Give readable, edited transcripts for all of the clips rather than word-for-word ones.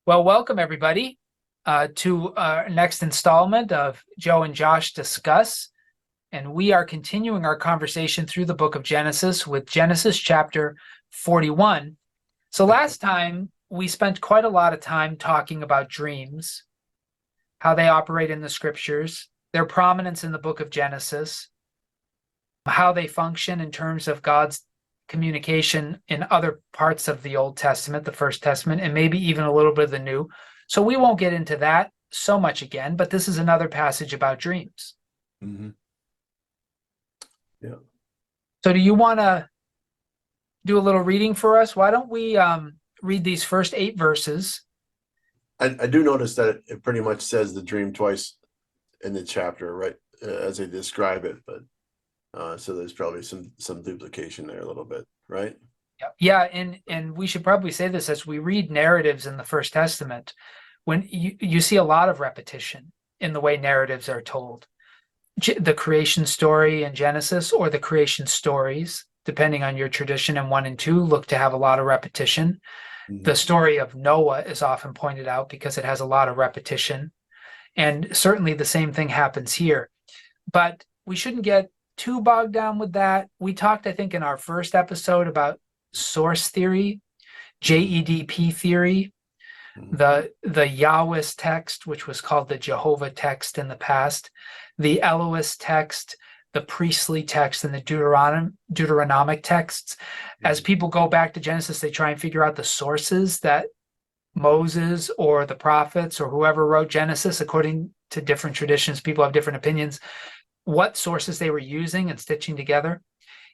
Well, welcome everybody to our next installment of Joe and Josh Discuss. And we are continuing our conversation through the book of Genesis with Genesis chapter 41. So last time we spent quite a lot of time talking about dreams, how they operate in the scriptures, their prominence in the book of Genesis, how they function in terms of God's communication in other parts of the Old Testament, the First Testament, and maybe even a little bit of the New. So we won't get into that so much again, but this is another passage about dreams. Mm-hmm. Yeah. So do you want to do a little reading for us? Why don't we read these first 8 verses? I do notice that it pretty much says the dream twice in the chapter, right, as they describe it, but so there's probably some duplication there a little bit, right? Yeah, and we should probably say this as we read narratives in the First Testament, when you see a lot of repetition in the way narratives are told. The creation story in Genesis or the creation stories, depending on your tradition in 1 and 2, look to have a lot of repetition. Mm-hmm. The story of Noah is often pointed out because it has a lot of repetition. And certainly the same thing happens here. But we shouldn't get too bogged down with that. We talked, I think, in our first episode about source theory, JEDP theory, the Yahwist text, which was called the Jehovah text in the past, the Elohist text, the priestly text, and the Deuteronomic texts. As people go back to Genesis, they try and figure out the sources that Moses or the prophets or whoever wrote Genesis, according to different traditions, people have different opinions, what sources they were using and stitching together.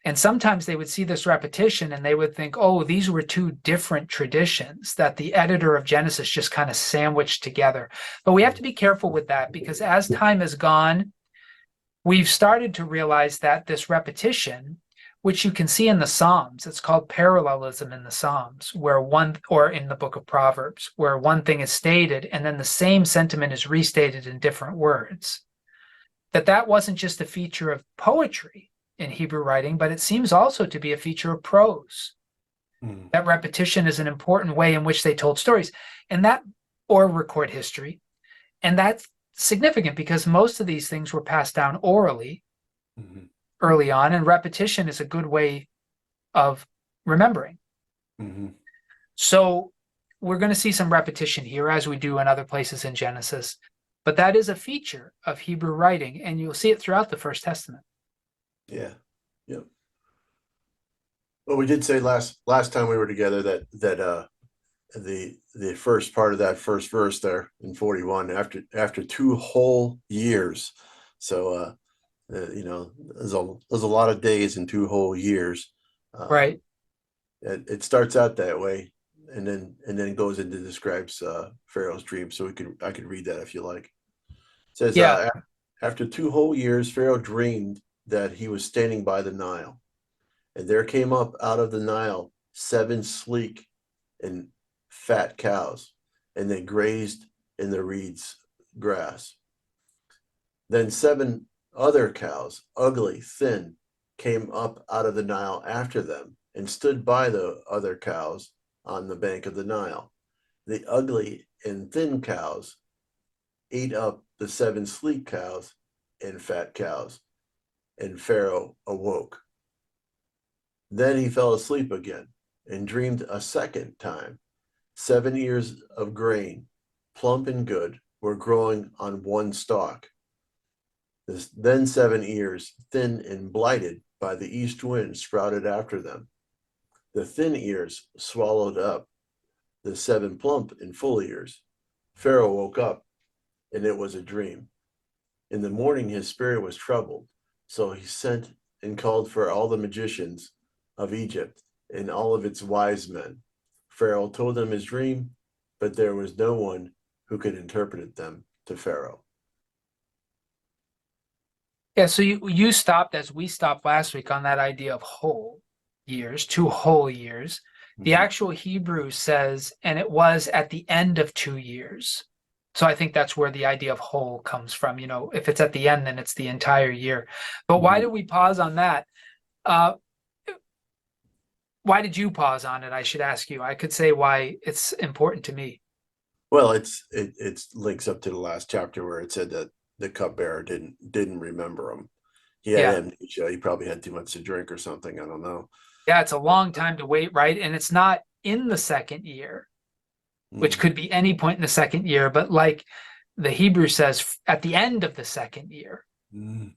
And sometimes they would see this repetition and they would think, oh, these were 2 different traditions that the editor of Genesis just kind of sandwiched together. But we have to be careful with that because as time has gone, we've started to realize that this repetition, which you can see in the Psalms, it's called parallelism in the Psalms, where or in the book of Proverbs, where one thing is stated and then the same sentiment is restated in different words, that wasn't just a feature of poetry in Hebrew writing, but it seems also to be a feature of prose. That repetition is an important way in which they told stories, and that, or record history. And that's significant because most of these things were passed down orally early on, and repetition is a good way of remembering. So we're going to see some repetition here as we do in other places in Genesis, but that is a feature of Hebrew writing, and you'll see it throughout the First Testament. Yeah. Yep. Well, we did say last time we were together that the first part of that first verse there in 41 after 2 whole years. So there's a lot of days in 2 whole years. Right. It starts out that way, and then goes into describes Pharaoh's dream. So I could read that if you like. It says, Yeah. After 2 whole years, Pharaoh dreamed that he was standing by the Nile, and there came up out of the Nile 7 sleek and fat cows, and they grazed in the reeds grass. Then 7 other cows, ugly, thin, came up out of the Nile after them and stood by the other cows on the bank of the Nile. The ugly and thin cows ate up the 7 sleek cows and fat cows, and Pharaoh awoke. Then he fell asleep again and dreamed a second time. 7 ears of grain, plump and good, were growing on one stalk. Then 7 ears, thin and blighted by the east wind, sprouted after them. The thin ears swallowed up the 7 plump and full ears. Pharaoh woke up, and it was a dream. In the morning his spirit was troubled, so he sent and called for all the magicians of Egypt and all of its wise men. Pharaoh told them his dream, but there was no one who could interpret them to Pharaoh. Yeah, so you stopped as we stopped last week on that idea of whole years, 2 whole years. The actual Hebrew says, and it was at the end of 2 years. So I think that's where the idea of whole comes from. If it's at the end, then it's the entire year. But why did we pause on that? Why did you pause on it? I should ask you. I could say why it's important to me. Well, it links up to the last chapter where it said that the cupbearer didn't remember him. He had Yeah. amnesia. He probably had too much to drink or something. I don't know. Yeah, it's a long time to wait, right? And it's not in the second year, which Mm, could be any point in the second year, but like the Hebrew says, at the end of the second year. mm,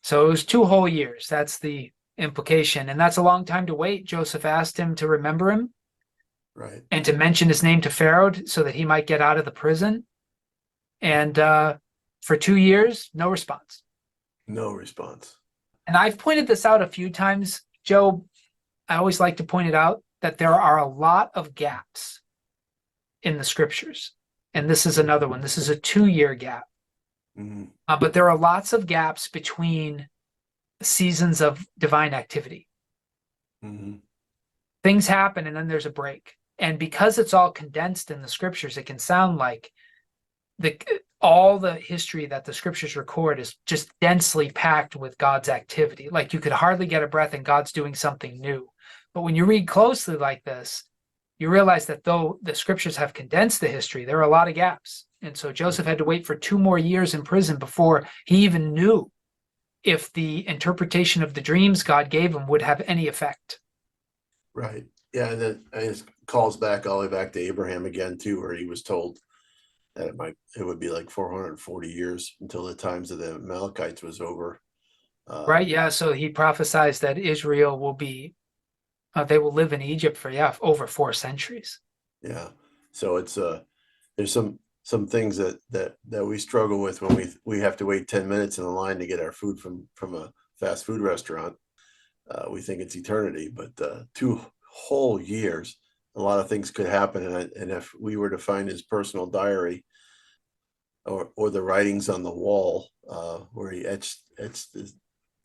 So it was 2 whole years. That's the implication. And that's a long time to wait. Joseph asked him to remember him right. and to mention his name to Pharaoh so that he might get out of the prison. And for 2 years, no response. No response. And I've pointed this out a few times, Joe. I always like to point it out that there are a lot of gaps in the scriptures. And this is another one. This is a 2 year gap. Mm, But there are lots of gaps between seasons of divine activity. mm, Things happen and then there's a break. And because it's all condensed in the scriptures, it can sound like the all the history that the scriptures record is just densely packed with God's activity. Like you could hardly get a breath and God's doing something new. But when you read closely like this, you realize that though the scriptures have condensed the history, there are a lot of gaps. And so Joseph had to wait for 2 more years in prison before he even knew if the interpretation of the dreams God gave him would have any effect. right. Yeah, and then it calls back all the way back to Abraham again too, where he was told that it would be like 440 years until the times of the Amalekites was over. Right? Yeah. So he prophesies that Israel will be, they will live in Egypt for, yeah, over 4 centuries. Yeah. So it's there's some things that we struggle with when we have to wait 10 minutes in a line to get our food from a fast food restaurant. We think it's eternity, but 2 whole years, a lot of things could happen. And if we were to find his personal diary or the writings on the wall where he etched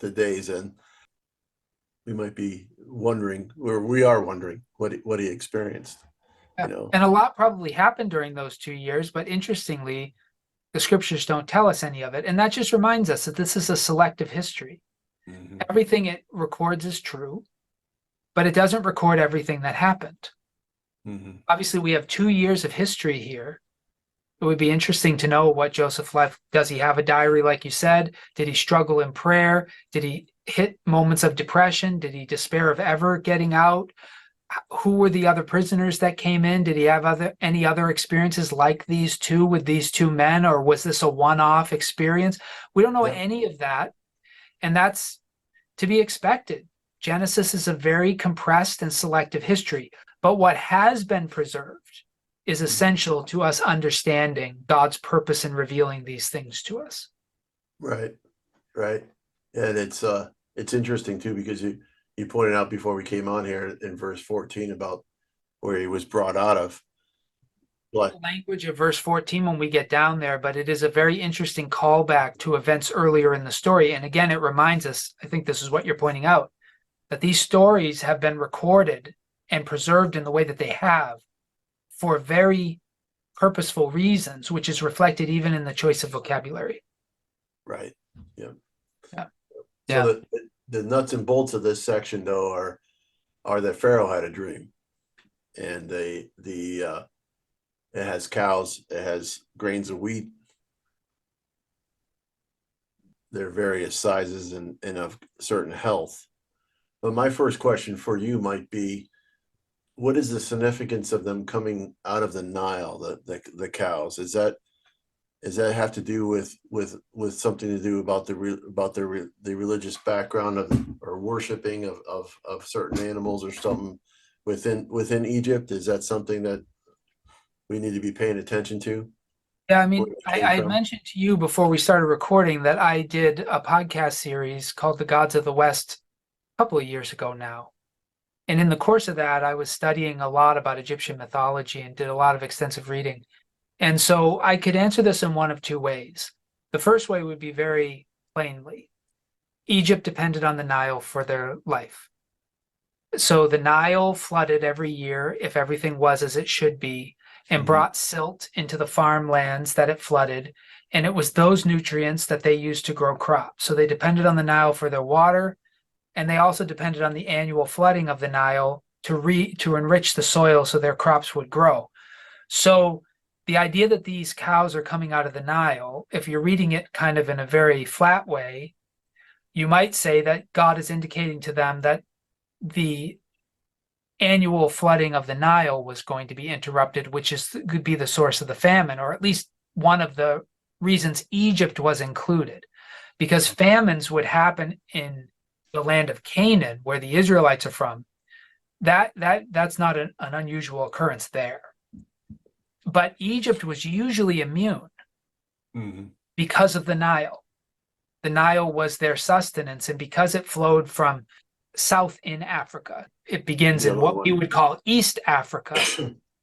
the days in, we might be wondering, or we are wondering what he experienced. You Yeah. know. And a lot probably happened during those 2 years, but interestingly, the scriptures don't tell us any of it. And that just reminds us that this is a selective history. Hmm. Everything it records is true, but it doesn't record everything that happened. Hmm. Obviously, we have 2 years of history here. It would be interesting to know what Joseph left. Does he have a diary, like you said? Did he struggle in prayer? Did he hit moments of depression? Did he despair of ever getting out? Who were the other prisoners that came in? Did he have any other experiences like these two with these two men, or was this a one-off experience? We don't know Yeah. any of that, and that's to be expected. Genesis is a very compressed and selective history, but what has been preserved is essential to us understanding God's purpose in revealing these things to us. Right. Right. And it's interesting too because you pointed out before we came on here in verse 14 about where he was brought out of. But The language of verse 14 when we get down there, but it is a very interesting callback to events earlier in the story. And again, it reminds us, I think this is what you're pointing out, that these stories have been recorded and preserved in the way that they have for very purposeful reasons, which is reflected even in the choice of vocabulary. right. Yeah. Yeah. So Yeah. the nuts and bolts of this section though are that Pharaoh had a dream and the it has cows, it has grains of wheat. They're various sizes and of certain health. But my first question for you might be, what is the significance of them coming out of the Nile, the cows? Does that have to do with something to do about the religious background of or worshiping of certain animals or something within Egypt? Is that something that we need to be paying attention to? Yeah, I Where mean, it I, came I had from? mentioned to you before we started recording that I did a podcast series called The Gods of the West a couple of years ago now. And in the course of that, I was studying a lot about Egyptian mythology and did a lot of extensive reading. And so I could answer this in one of two ways. The first way would be very plainly Egypt depended on the Nile for their life. So the Nile flooded every year if everything was as it should be and Mhm. brought silt into the farmlands that it flooded. And it was those nutrients that they used to grow crops. So they depended on the Nile for their water. And they also depended on the annual flooding of the Nile to enrich the soil so their crops would grow. So the idea that these cows are coming out of the Nile, if you're reading it kind of in a very flat way, you might say that God is indicating to them that the annual flooding of the Nile was going to be interrupted, which could be the source of the famine, or at least one of the reasons Egypt was included, because famines would happen in the land of Canaan, where the Israelites are from. That's not an unusual occurrence there. But Egypt was usually immune because of the Nile. The Nile was their sustenance, and because it flowed from south in Africa, it begins The in other what we one. would call East Africa,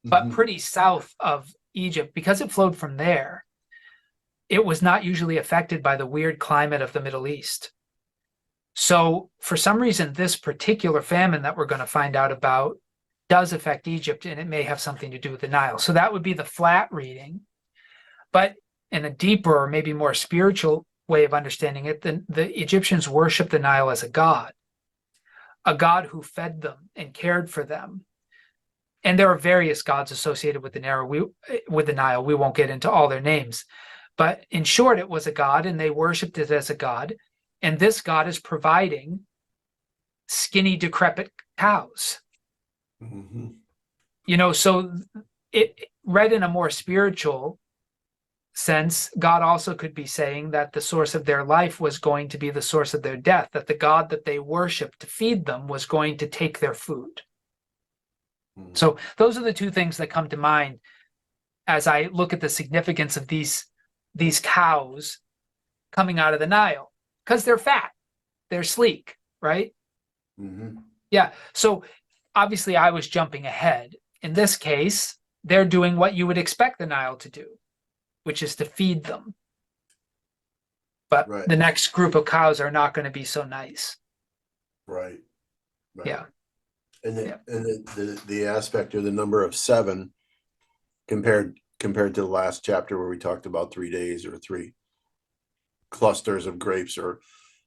but pretty south of Egypt. Because it flowed from there, it was not usually affected by the weird climate of the Middle East. So for some reason, this particular famine that we're going to find out about does affect Egypt, and it may have something to do with the Nile. So that would be the flat reading. But in a deeper or maybe more spiritual way of understanding it, the Egyptians worshiped the Nile as a god who fed them and cared for them. And there are various gods associated with the Nile. We won't get into all their names. But in short, it was a god, and they worshipped it as a god. And this god is providing skinny, decrepit cows. So it read in a more spiritual sense, God also could be saying that the source of their life was going to be the source of their death, that the God that they worshiped to feed them was going to take their food. So those are the two things that come to mind as I look at the significance of these cows coming out of the Nile, because they're fat, they're sleek, right? Yeah. So obviously I was jumping ahead. In this case, they're doing what you would expect the Nile to do, which is to feed them. But the next group of cows are not going to be so nice. Right. Yeah. And the aspect of the number of 7 compared to the last chapter where we talked about 3 days or 3 clusters of grapes or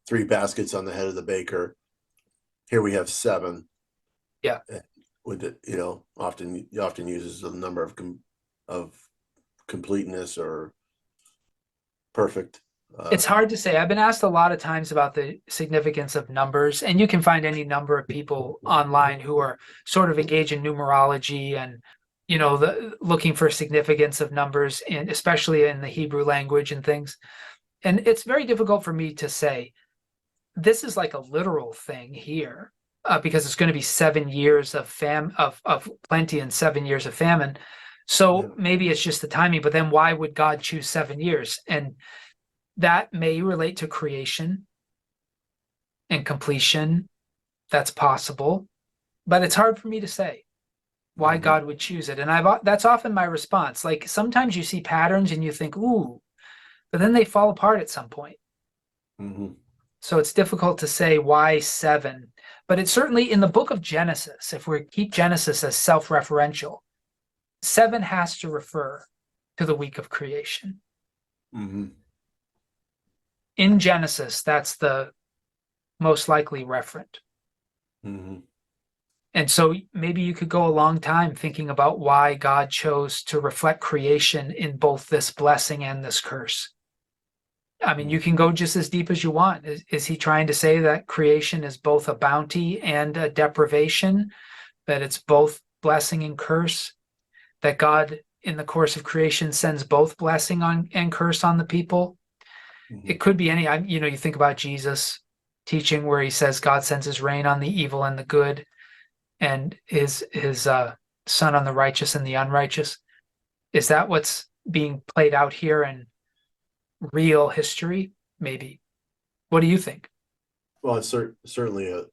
3 baskets on the head of the baker. Here we have 7. Yeah. With it, often uses the number of completeness or perfect. It's hard to say. I've been asked a lot of times about the significance of numbers, and you can find any number of people online who are sort of engaged in numerology and looking for significance of numbers, and especially in the Hebrew language and things. And it's very difficult for me to say this is like a literal thing here, because it's going to be 7 years of plenty and 7 years of famine. So maybe it's just the timing, but then why would God choose 7 years? And that may relate to creation and completion. That's possible, but it's hard for me to say why God would choose it. And that's often my response. Like sometimes you see patterns and you think, ooh, but then they fall apart at some point. So it's difficult to say why 7, but it's certainly in the book of Genesis. If we keep Genesis as self-referential, 7 has to refer to the week of creation. In Genesis, that's the most likely referent. And so maybe you could go a long time thinking about why God chose to reflect creation in both this blessing and this curse. I mean, you can go just as deep as you want. Is he trying to say that creation is both a bounty and a deprivation, that it's both blessing and curse, that God in the course of creation sends both blessing on and curse on the people? It could be any, you think about Jesus teaching where he says God sends his rain on the evil and the good, and his sun on the righteous and the unrighteous. Is that what's being played out here in real history? Maybe. What do you think? Well, it's certainly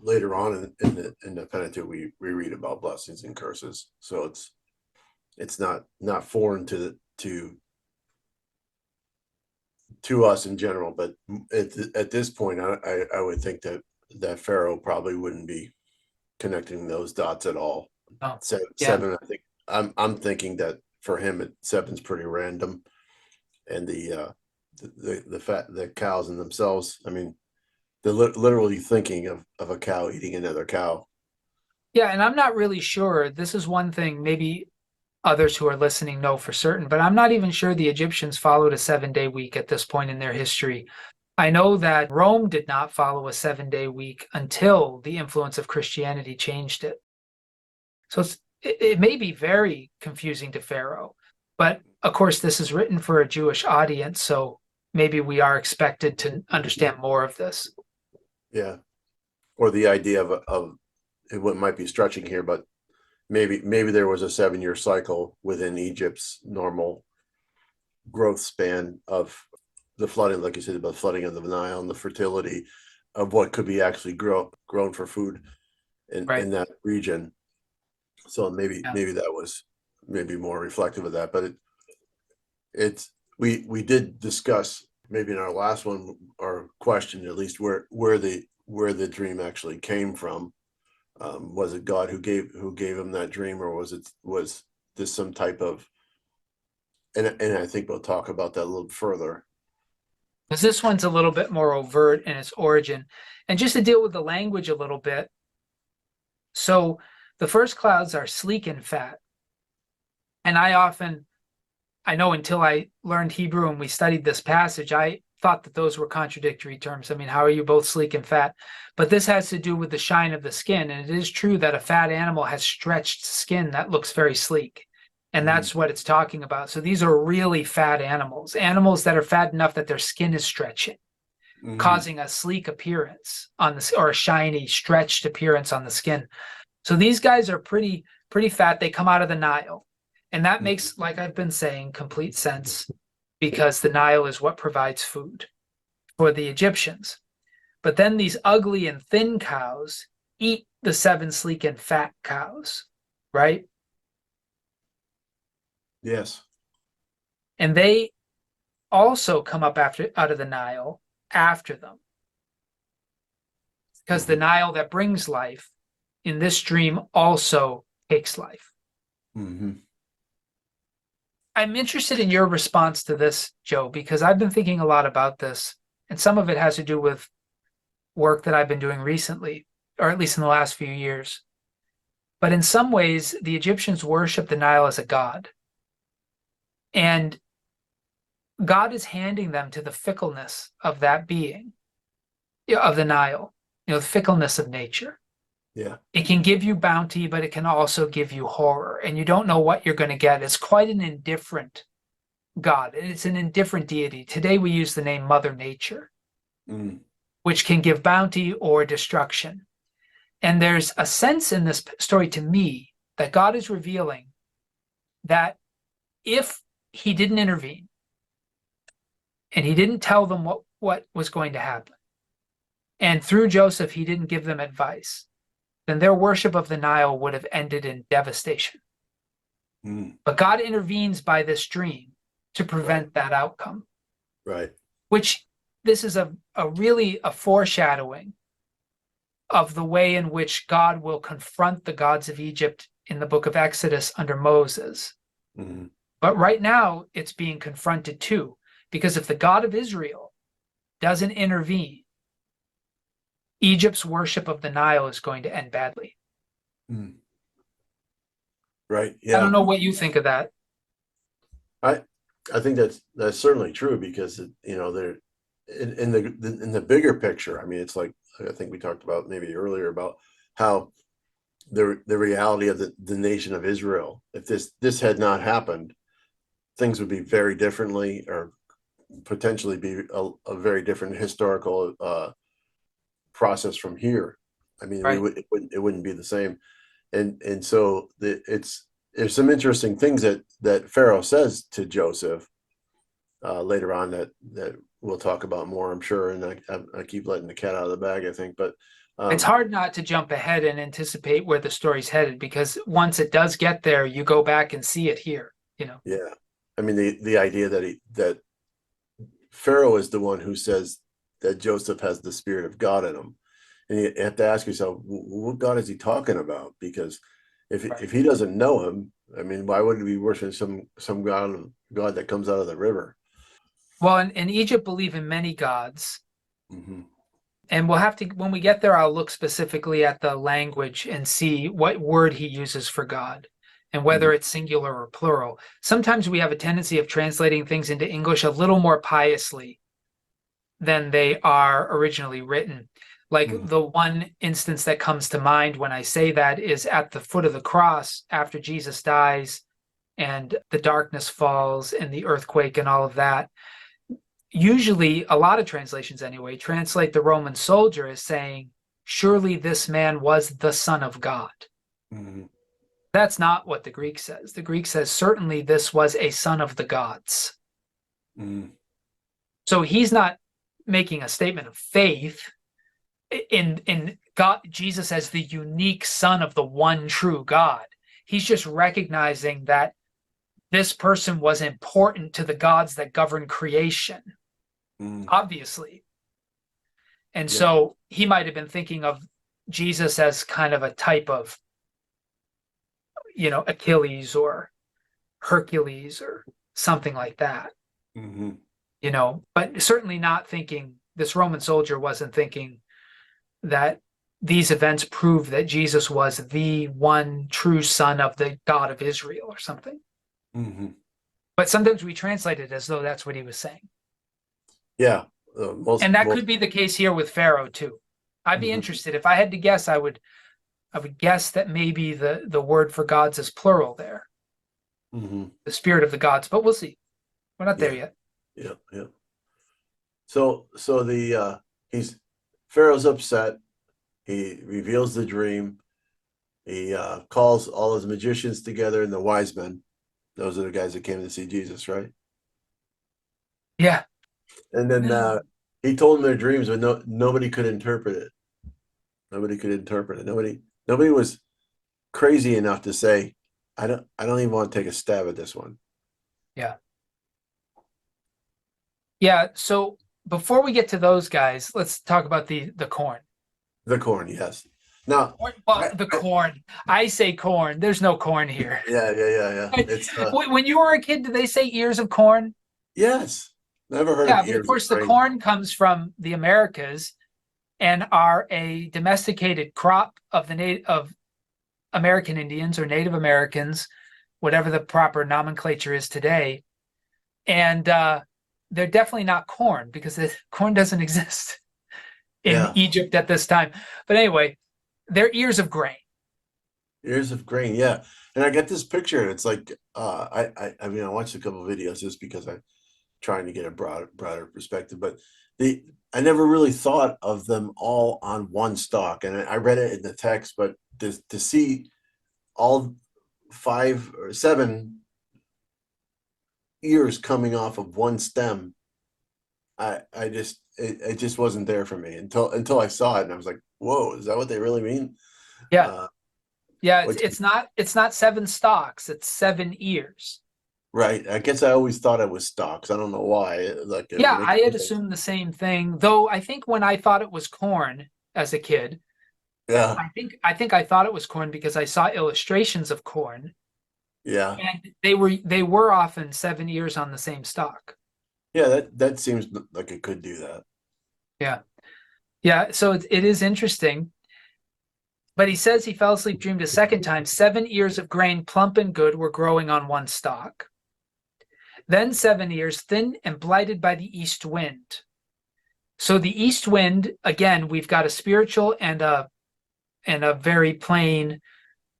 later on in the Pentateuch we read about blessings and curses, so it's not foreign to us in general. But at this point, I would think that Pharaoh probably wouldn't be connecting those dots at all. Oh, 7, I think I'm thinking that for him, 7's pretty random, and the cows in themselves. I mean, they're literally thinking of a cow eating another cow. Yeah, and I'm not really sure. This is one thing maybe others who are listening know for certain, but I'm not even sure the Egyptians followed a 7-day week at this point in their history. I know that Rome did not follow a 7-day week until the influence of Christianity changed it. So it may be very confusing to Pharaoh, but of course, this is written for a Jewish audience, so maybe we are expected to understand more of this. Yeah. Or the idea of it might be stretching here, but maybe there was a 7-year cycle within Egypt's normal growth span of the flooding, like you said, about flooding of the Nile and the fertility of what could be actually grown for food Right. in that region. So Yeah. maybe that was maybe more reflective of that. But it's we did discuss maybe in our last one or question at least where the dream actually came from. Was it God who gave him that dream, or was this some type of, and I think we'll talk about that a little further. Because this one's a little bit more overt in its origin. And just to deal with the language a little bit, so the first clouds are sleek and fat. And I know until I learned Hebrew and we studied this passage, I thought that those were contradictory terms. I mean, how are you both sleek and fat? But this has to do with the shine of the skin. And it is true that a fat animal has stretched skin that looks very sleek. And that's what it's talking about. So these are really fat animals, animals that are fat enough that their skin is stretching, causing a sleek appearance on this, or a shiny, stretched appearance on the skin. So these guys are pretty fat. They come out of the Nile. And that makes, like I've been saying, complete sense because the Nile is what provides food for the Egyptians. But then these ugly and thin cows eat the 7 sleek and fat cows, right? Yes. And they also come up out of the Nile after them because the Nile that brings life in this dream also takes life. I'm interested in your response to this, Joe, because I've been thinking a lot about this, and some of it has to do with work that I've been doing recently, or at least in the last few years. But in some ways, the Egyptians worship the Nile as a god. And God is handing them to the fickleness of that being, of the Nile, the fickleness of nature. Yeah. It can give you bounty, but it can also give you horror, and you don't know what you're going to get. It's quite an indifferent God. It's an indifferent deity. Today we use the name Mother Nature, which can give bounty or destruction. And there's a sense in this story to me that God is revealing that if he didn't intervene and he didn't tell them what was going to happen, and through Joseph he didn't give them advice, then their worship of the Nile would have ended in devastation. But God intervenes by this dream to prevent that outcome. Right. Which this is a really a foreshadowing of the way in which God will confront the gods of Egypt in the book of Exodus under Moses. But right now it's being confronted too, because if the God of Israel doesn't intervene, Egypt's worship of the Nile is going to end badly. Right. Yeah. I don't know what you think of that. I think that's certainly true because they're in the bigger picture. I mean, it's like I think we talked about maybe earlier about how the reality of the nation of Israel. If this had not happened, things would be very differently, or potentially be a very different historical process from here. I mean, Right. it wouldn't be the same, and so there's some interesting things that Pharaoh says to Joseph later on that we'll talk about more, I'm sure. And I keep letting the cat out of the bag, I think, but it's hard not to jump ahead and anticipate where the story's headed because once it does get there, you go back and see it here. Yeah, I mean the idea that Pharaoh is the one who says that Joseph has the spirit of God in him, and you have to ask yourself, what God is he talking about? Because if he doesn't know him, I mean, why would he be worshiping some god that comes out of the river? Well, in Egypt believe in many gods. And we'll have to, when we get there, I'll look specifically at the language and see what word he uses for God. and Mhm. whether it's singular or plural. Sometimes we have a tendency of translating things into English a little more piously than they are originally written. Like Mhm. the one instance that comes to mind when I say that is at the foot of the cross after Jesus dies and the darkness falls and the earthquake and all of that. Usually, a lot of translations anyway, translate the Roman soldier as saying, surely this man was the Son of God. Mhm. That's not what the Greek says. The Greek says, certainly this was a son of the gods. Mhm. So he's not making a statement of faith in God, Jesus as the unique son of the one true God. He's just recognizing that this person was important to the gods that govern creation, Mhm. obviously. And Yeah. so he might have been thinking of Jesus as kind of a type of, Achilles or Hercules or something like that, Mhm. but certainly not thinking this Roman soldier wasn't thinking that these events prove that Jesus was the one true son of the God of Israel or something. Mhm. But sometimes we translate it as though that's what he was saying. Yeah. And that Most. could be the case here with Pharaoh too. I'd be Mhm. interested. If I had to guess, I would guess that maybe the word for gods is plural there, Mhm. the spirit of the gods, but we'll see. We're not there Yeah. yet. Yeah. Yeah. So he's Pharaoh's upset. He reveals the dream. He calls all his magicians together and the wise men. Those are the guys that came to see Jesus, right? Yeah. And then he told them their dreams, but nobody could interpret it. Nobody could interpret it. Nobody was crazy enough to say, I don't even want to take a stab at this one. Yeah. Yeah. So before we get to those guys, let's talk about the corn. The corn, yes. Now, Well, I, the I corn. I say corn. There's no corn here. yeah. It's When you were a kid, did they say ears of corn? yes. Never heard of Yeah, but of ears of course the grain. corn comes from the Americas and are a domesticated crop of the native of American Indians or Native Americans, whatever the proper nomenclature is today. And they're definitely not corn because corn doesn't exist in Yeah, Egypt at this time. But anyway, they're ears of grain. ears of grain. Yeah, and I get this picture. It's like I mean I watched a couple of videos just because I'm trying to get a broader perspective, but the I never really thought of them all on one stalk, and I read it in the text, but to see all 5 or 7 ears coming off of one stem, I just it just wasn't there for me until I saw it, and I was like, whoa, is that what they really mean? Yeah. Uh, Yeah, it's which it's not it's not 7 stalks, it's 7 ears. right? I guess I always thought it was stalks. I don't know why. Like it Yeah, makes I no had sense. assumed the same thing, though I think when I thought it was corn as a kid, Yeah, I think I thought it was corn because I saw illustrations of corn yeah, and they were often 7 ears on the same stalk. yeah. That seems like it could do that. Yeah. Yeah, so it is interesting. But he says he fell asleep, dreamed a second time. 7 ears of grain, plump and good, were growing on one stalk. Then 7 ears, thin and blighted by the east wind. So the east wind, again, we've got a spiritual and a very plain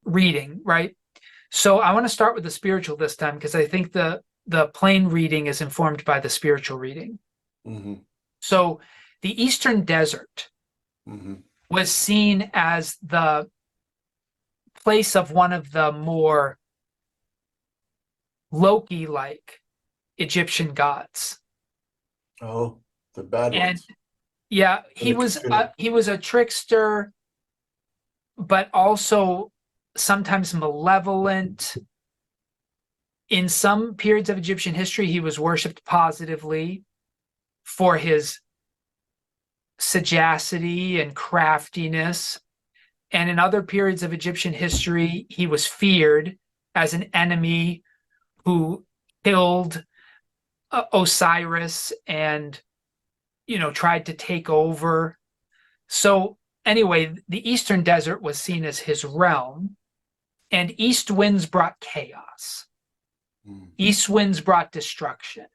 reading, right? So I want to start with the spiritual this time because I think the plain reading is informed by the spiritual reading. Hmm. So the eastern desert Hmm. was seen as the place of one of the more Loki like Egyptian gods. Oh, the bad And ones. yeah, And he was the he was a trickster, but also sometimes malevolent. In some periods of Egyptian history, he was worshipped positively for his sagacity and craftiness. And in other periods of Egyptian history, he was feared as an enemy who killed Osiris and tried to take over. So anyway, the Eastern Desert was seen as his realm, And east winds brought chaos. Mm. East winds brought destruction.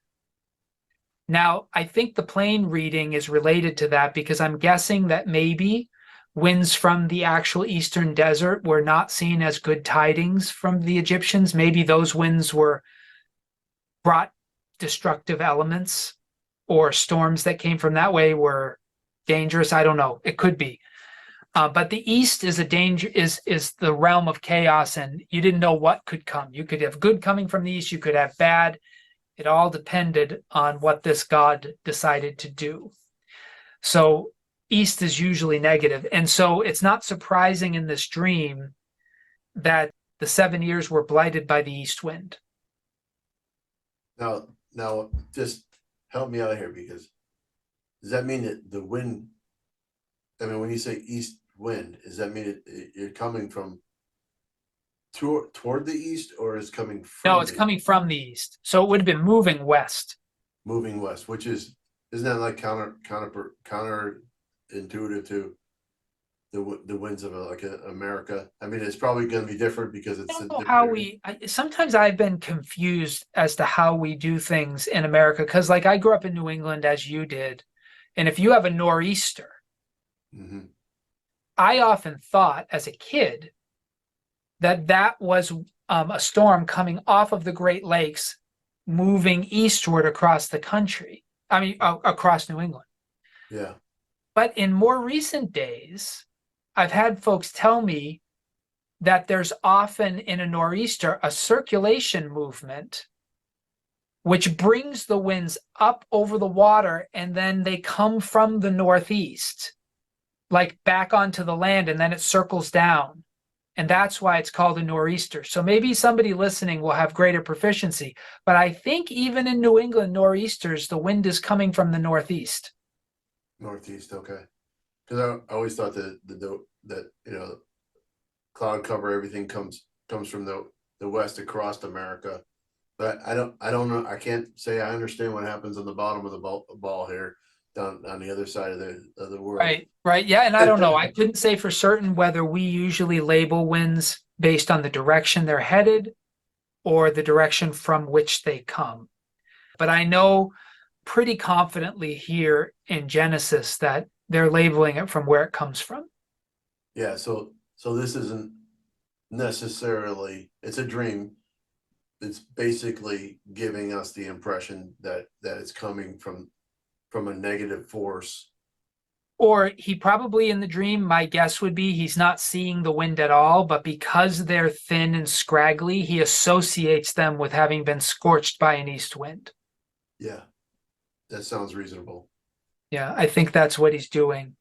Now, I think the plain reading is related to that because I'm guessing that maybe winds from the actual eastern desert were not seen as good tidings from the Egyptians. Maybe those winds were brought destructive elements, or storms that came from that way were dangerous. I don't know. It could be. But the east is a danger, is the realm of chaos, and you didn't know what could come. You could have good coming from the east, you could have bad. It all depended on what this god decided to do. So east is usually negative. And so it's not surprising in this dream that the 7 years were blighted by the east wind. Now, just help me out here, because does that mean that the wind? I mean, when you say east wind, does that mean you're coming from toward the east, or is coming No, from it's the coming from the east. So it would have been moving west. moving west? Which isn't that like counterintuitive to the winds of like America? I mean, it's probably going to be different because I it's a don't know how different area. sometimes I've been confused as to how we do things in America. Because, like, I grew up in New England as you did. And if you have a nor'easter, Hmm. I often thought as a kid that that was a storm coming off of the Great Lakes, moving eastward across the country. I mean, across New England. Yeah. But in more recent days, I've had folks tell me that there's often in a nor'easter a circulation movement which brings the winds up over the water, and then they come from the northeast, like back onto the land, and then it circles down. And that's why it's called a nor'easter. So maybe somebody listening will have greater proficiency. But I think even in New England nor'easters, the wind is coming from the northeast. Northeast. Okay. Because I always thought that cloud cover, everything comes from the west across America. But I don't know. I can't say I understand what happens on the bottom of the ball here, down on the other side of the world. Right, right. Yeah, and I don't know. I couldn't say for certain whether we usually label winds based on the direction they're headed or the direction from which they come. But I know pretty confidently here in Genesis that they're labeling it from where it comes from. Yeah. So this isn't necessarily. It's a dream. It's basically giving us the impression that it's coming from a negative force. Or he probably in the dream, my guess would be he's not seeing the wind at all, but because they're thin and scraggly, he associates them with having been scorched by an east wind. Yeah, that sounds reasonable. Yeah, I think that's what he's doing.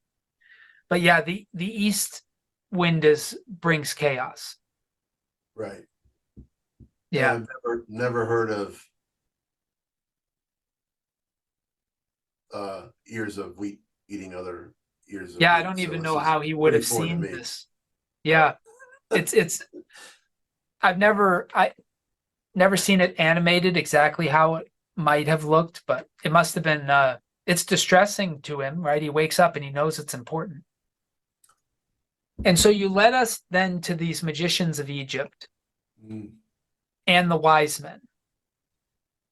But yeah, the east wind brings chaos. Right. And Yeah. I've never heard of ears of wheat eating other ears of Yeah, I wheat. don't So even this know is how he would pretty have foreign to seen me. this. Yeah. It's I never seen it animated exactly how it might have looked, but it must have been it's distressing to him, right? He wakes up and he knows it's important. And so you led us then to these magicians of Egypt Mm. and the wise men.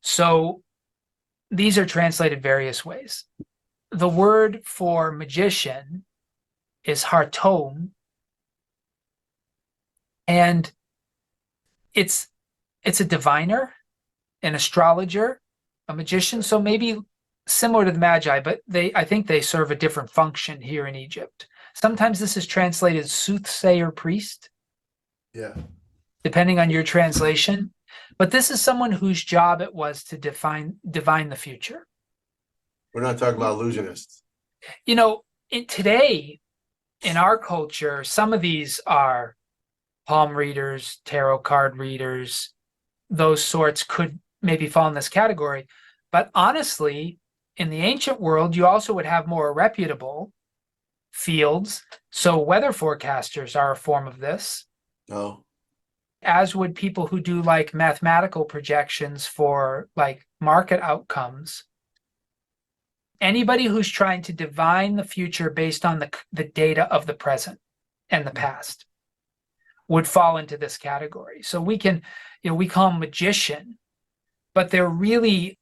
So these are translated various ways. The word for magician is hartom, and it's it's a diviner, an astrologer, a magician. So maybe similar to the Magi, but I think they serve a different function here in Egypt. Sometimes this is translated soothsayer priest, Yeah, depending on your translation. But this is someone whose job it was to divine the future. we're not talking about illusionists. You know, today in our culture, some of these are palm readers, tarot card readers, those sorts could maybe fall in this category. But honestly, in the ancient world, you also would have more reputable fields. So weather forecasters are a form of this, No. as would people who do like mathematical projections for like market outcomes. Anybody who's trying to divine the future based on the data of the present and the past. would fall into this category. So we can, we call them magician, but they're really,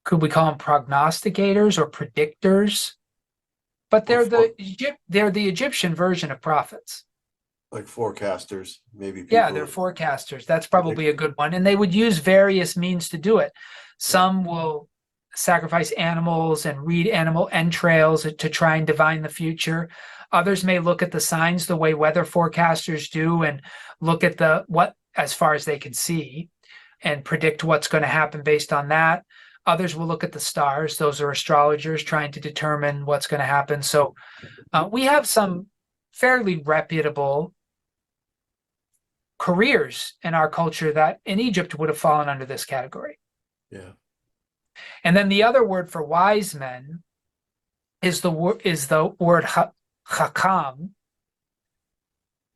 could we call them prognosticators or predictors? But Or they're the Egyptian version of prophets. like forecasters, maybe Yeah, they're people forecasters. That's predict. probably a good one. And they would use various means to do it. Yeah. Some will sacrifice animals and read animal entrails to try and divine the future. Others may look at the signs the way weather forecasters do and look at what as far as they can see and predict what's going to happen based on that. Others will look at the stars. Those are astrologers trying to determine what's going to happen. So we have some fairly reputable careers in our culture that in Egypt would have fallen under this category. Yeah. And then the other word for wise men is the word hakam,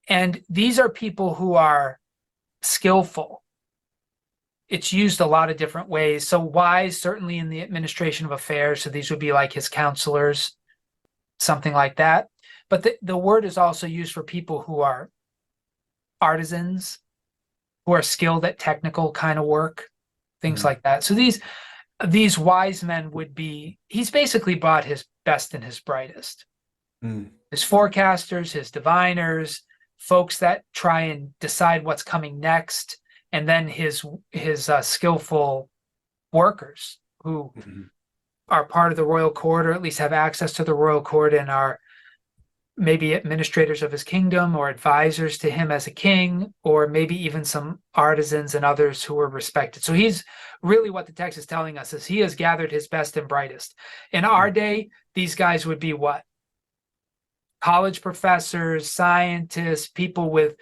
and these are people who are skillful. It's used a lot of different ways. So wise, certainly in the administration of affairs. So these would be like his counselors, something like that. But the word is also used for people who are artisans, who are skilled at technical kind of work, things like that. So these wise men would be, he's basically brought his best and his brightest. His forecasters, his diviners, folks that try and decide what's coming next, and then his skillful workers who are part of the royal court, or at least have access to the royal court and are maybe administrators of his kingdom or advisors to him as a king, or maybe even some artisans and others who are respected. So he's really, what the text is telling us is he has gathered his best and brightest. In our day, these guys would be what? College professors, scientists, people with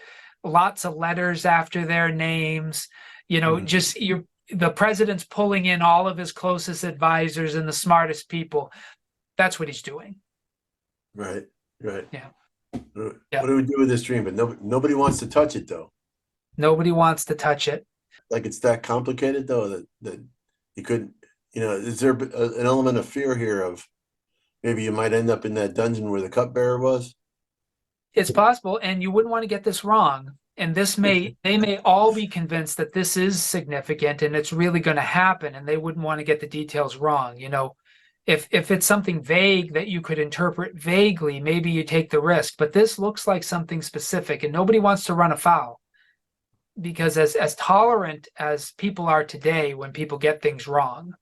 lots of letters after their names, just the president's pulling in all of his closest advisors and the smartest people. That's what he's doing. Right. Right. Yeah. What Yeah. do we do with this dream? But nobody wants to touch it, though. Nobody wants to touch it. Like, it's that complicated, though, that you couldn't. Is there an element of fear here of maybe you might end up in that dungeon where the cupbearer was? It's possible, and you wouldn't want to get this wrong. And they may all be convinced that this is significant and it's really going to happen, and they wouldn't want to get the details wrong. If it's something vague that you could interpret vaguely, maybe you take the risk. But this looks like something specific, and nobody wants to run afoul, because as tolerant as people are today when people get things wrong,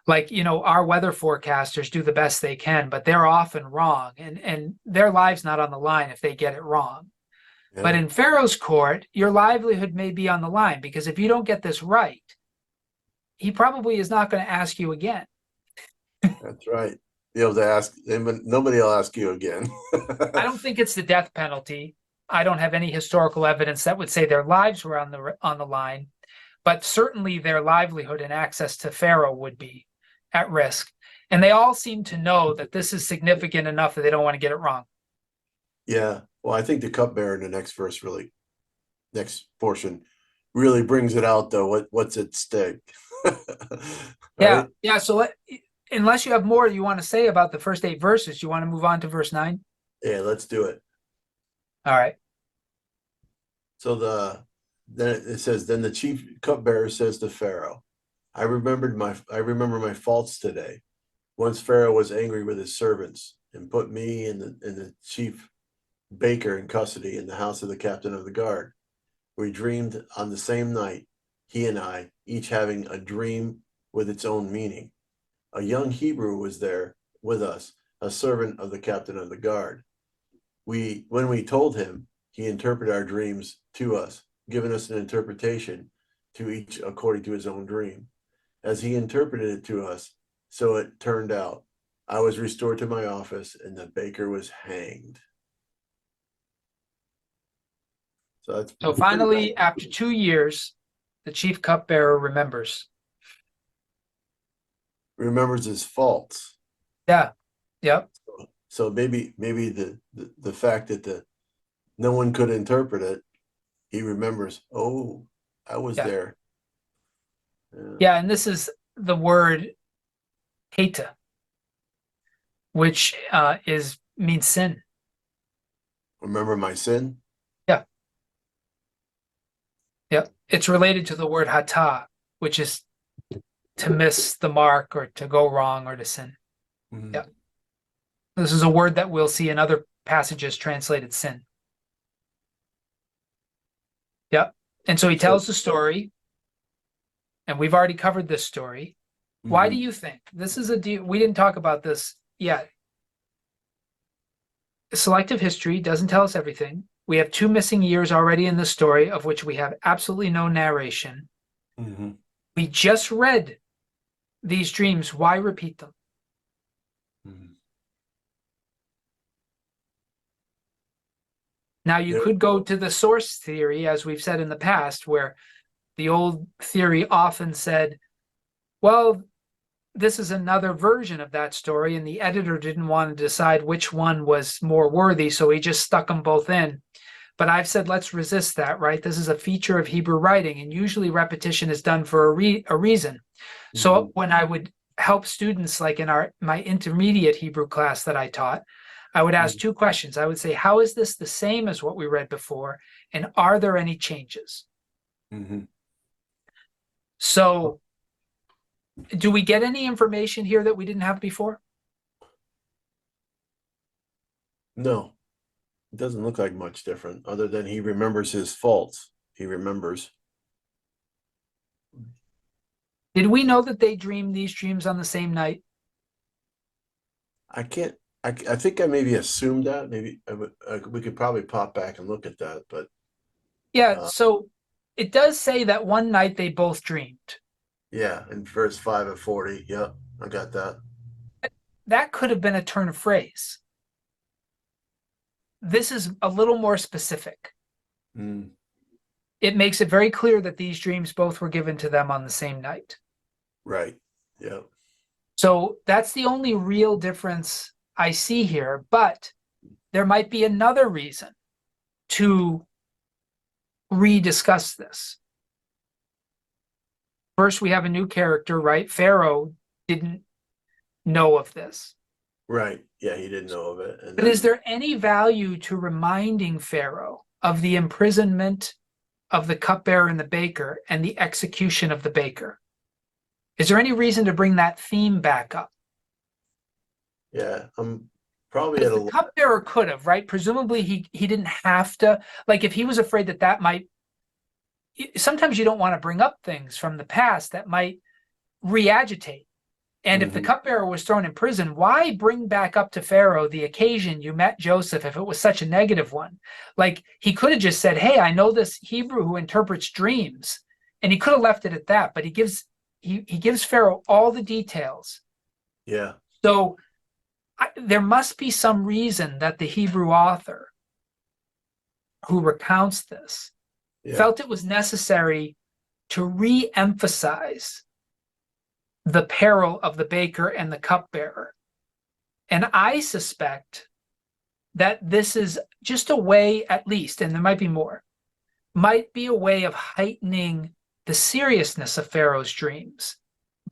like, our weather forecasters do the best they can, but they're often wrong, and their lives not on the line if they get it wrong. Yeah. But in Pharaoh's court, your livelihood may be on the line, because if you don't get this right, he probably is not going to ask you again. That's right. Be able to ask, nobody will ask you again. I don't think it's the death penalty. I don't have any historical evidence that would say their lives were on the line, but certainly their livelihood and access to Pharaoh would be at risk. And they all seem to know that this is significant enough that they don't want to get it wrong. Yeah. Well, I think the cupbearer in the next portion really brings it out, though. What's at stake? Yeah. Right? Yeah. So unless you have more you want to say about the first 8 verses, you want to move on to verse 9? Yeah, let's do it. All right. So then it says, then the chief cupbearer says to Pharaoh, I remember my faults today. Once Pharaoh was angry with his servants and put me and the chief baker in custody in the house of the captain of the guard. We dreamed on the same night, he and I, each having a dream with its own meaning. A young Hebrew was there with us, a servant of the captain of the guard. When we told him, he interpreted our dreams to us, giving us an interpretation to each according to his own dream. As he interpreted it to us, so it turned out. I was restored to my office, and the baker was hanged. So finally, after 2 years, the chief cupbearer remembers his faults. Yeah. Yep. So maybe the fact that no one could interpret it, he remembers. Oh, I was there. Yeah, and this is the word heta, which means sin. Remember my sin? Yeah. Yep. It's related to the word hata, which is to miss the mark or to go wrong or to sin. Mhm. Yep. This is a word that we'll see in other passages translated sin. Yep. And so he So, tells the story, and we've already covered this story. Why do mhm, you think this is we didn't talk about this yet? Selective history doesn't tell us everything. We have 2 missing years already in the story, of which we have absolutely no narration. mhm, We just read these dreams. Why repeat them? mhm. Now, you There, could go to the source theory, as we've said in the past, where the old theory often said, well, this is another version of that story, and the editor didn't want to decide which one was more worthy, so he just stuck them both in. But I've said, let's resist that, right? This is a feature of Hebrew writing, and usually repetition is done for a reason. So mhm, when I would help students, like in my intermediate Hebrew class that I taught, I would ask mhm, 2 questions. I would say, how is this the same as what we read before? And are there any changes? mhm. So do we get any information here that we didn't have before? No, it doesn't look like much different, other than he remembers his faults. He remembers. Did we know that they dreamed these dreams on the same night? I can't. I think I maybe assumed that. Maybe we could probably pop back and look at that, but Yeah, uh, so it does say that one night they both dreamed. yeah, in verse 5 of 40. Yep, I got that. That could have been a turn of phrase. This is a little more specific. Mm, It makes it very clear that these dreams both were given to them on the same night. right. Yep. So that's the only real difference I see here. But there might be another reason to rediscuss this. First, we have a new character, right? Pharaoh didn't know of this. Right. Yeah, he didn't know of it, and But is then there any value to reminding Pharaoh of the imprisonment of the cupbearer and the baker and the execution of the baker? Is there any reason to bring that theme back up? yeah, I'm probably Because at the a. cupbearer could have, right? Presumably he didn't have to. Like if he was afraid that that might. Sometimes you don't want to bring up things from the past that might re-agitate. And if the Mhm, cupbearer was thrown in prison, why bring back up to Pharaoh the occasion you met Joseph if it was such a negative one? Like he could have just said, "Hey, I know this Hebrew who interprets dreams," and he could have left it at that. But he gives Pharaoh all the details. yeah, So there must be some reason that the Hebrew author who recounts this yeah. felt it was necessary to re-emphasize the peril of the baker and the cupbearer. And I suspect that this is just a way, at least, and there might be more, might be a way of heightening the seriousness of Pharaoh's dreams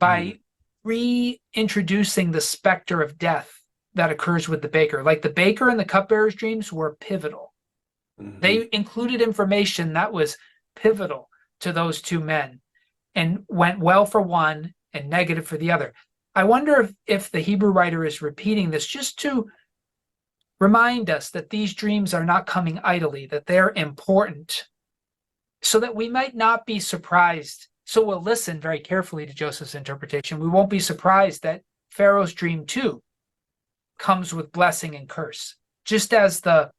Mm, by reintroducing the specter of death that occurs with the baker. Like the baker and the cupbearer's dreams were pivotal. mhm. They included information that was pivotal to those two men and went well for one and negative for the other. I wonder if the Hebrew writer is repeating this just to remind us that these dreams are not coming idly, that they're important, so that we might not be surprised. So we'll listen very carefully to Joseph's interpretation. We won't be surprised that Pharaoh's dream too comes with blessing and curse, just as the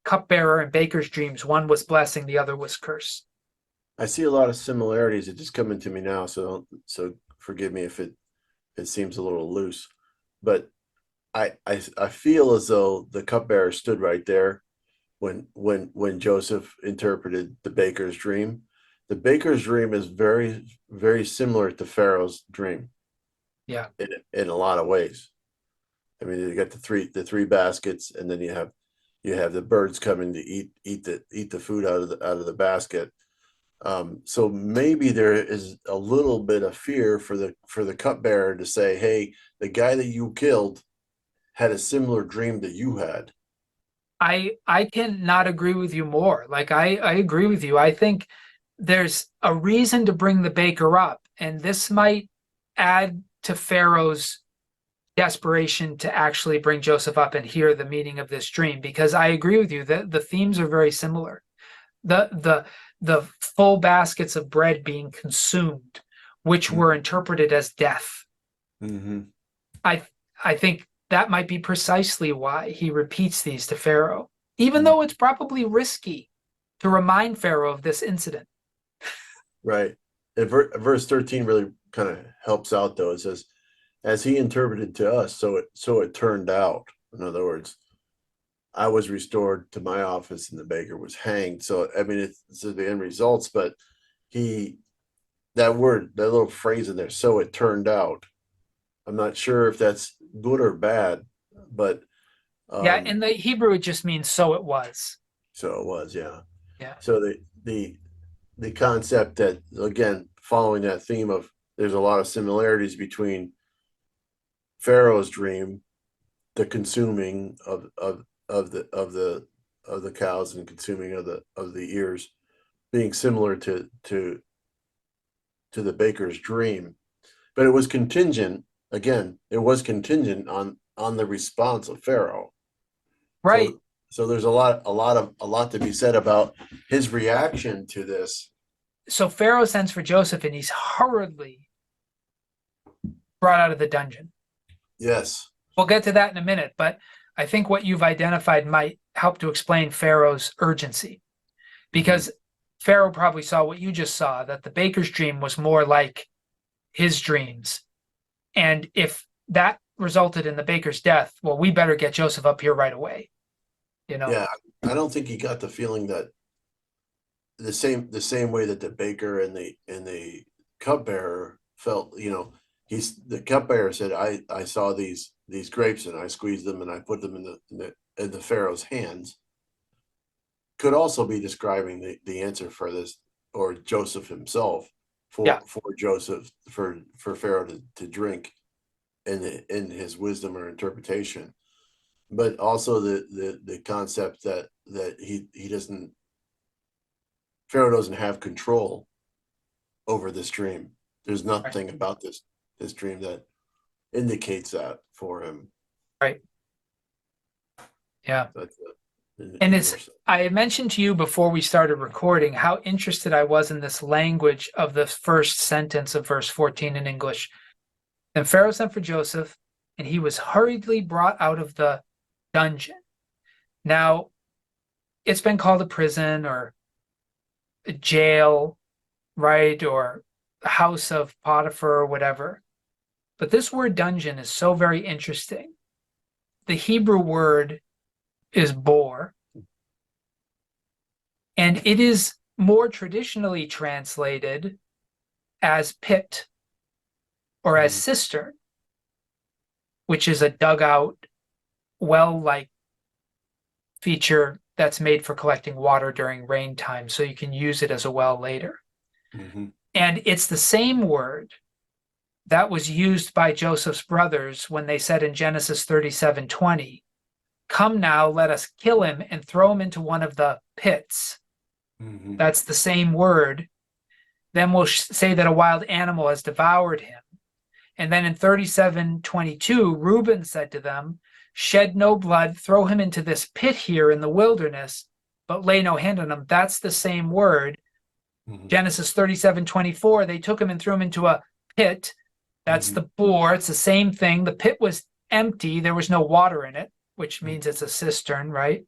cupbearer and baker's dreams, one was blessing, the other was curse. I see a lot of similarities that just coming to me now, so forgive me if it seems a little loose, but I feel as though the cupbearer stood right there when Joseph interpreted the baker's dream. The baker's dream is very similar to Pharaoh's dream Yeah. in a lot of ways. I mean, you got the three baskets, and then you have the birds coming to eat the food out of the basket. So maybe there is a little bit of fear for the cupbearer to say, "Hey, the guy that you killed had a similar dream that you had." I cannot agree with you more. Like I agree with you. I think there's a reason to bring the baker up, and this might add to Pharaoh's desperation to actually bring Joseph up and hear the meaning of this dream, because I agree with you that the themes are very similar. The full baskets of bread being consumed, which were interpreted as death. Mm-hmm. I I think that might be precisely why he repeats these to Pharaoh, even Mm-hmm. though it's probably risky to remind Pharaoh of this incident. Right. And verse 13 really kind of helps out though. It says, as he interpreted to us, so it turned out. In other words, I was restored to my office and the baker was hanged. So I mean it's the end results, but he that word, that little phrase in there, so it turned out. I'm not sure if that's good or bad, but Yeah, um in the Hebrew, it just means so it was. so it was, yeah. Yeah. So the concept that, again, following that theme of there's a lot of similarities between Pharaoh's dream, the consuming of the cows and consuming of the ears, being similar to the baker's dream, but it was contingent. Again, it was contingent on the response of Pharaoh. Right. So there's a lot to be said about his reaction to this. So Pharaoh sends for Joseph and he's hurriedly brought out of the dungeon. Yes. We'll get to that in a minute, but I think what you've identified might help to explain Pharaoh's urgency, because Pharaoh probably saw what you just saw, that the baker's dream was more like his dreams. And if that resulted in the baker's death, well, we better get Joseph up here right away. You know? Yeah, I don't think he got the feeling that the same way that the baker and the cupbearer felt. He's the cupbearer said, I saw these grapes and I squeezed them and I put them in the Pharaoh's hands. Could also be describing the answer for this, or Joseph himself, Yeah. for Joseph, for Pharaoh to drink in his wisdom or interpretation, but also the concept that he doesn't Pharaoh doesn't have control over this dream. There's Right. nothing about this dream that indicates that for him. Right. Yeah. That's And I mentioned to you before we started recording how interested I was in this language of the first sentence of verse 14 in English. Then Pharaoh sent for Joseph, and he was hurriedly brought out of the dungeon. Now, it's been called a prison or a jail, right? Or a house of Potiphar or whatever. But this word dungeon is so very interesting. The Hebrew word is bor, and it is more traditionally translated as pit or as cistern, which is a dugout, well-like feature that's made for collecting water during rain time, so you can use it as a well later. Mm-hmm. And it's the same word that was used by Joseph's brothers when they said in Genesis 37:20, "Come now, let us kill him and throw him into one of the pits." Mm-hmm. That's the same word. Then we'll say that a wild animal has devoured him. And then in 37:22, Reuben said to them, "Shed no blood, throw him into this pit here in the wilderness, but lay no hand on him." That's the same word. Mm-hmm. Genesis 37:24, they took him and threw him into a pit. That's the bore. It's the same thing. The pit was empty. There was no water in it, which means it's a cistern, right?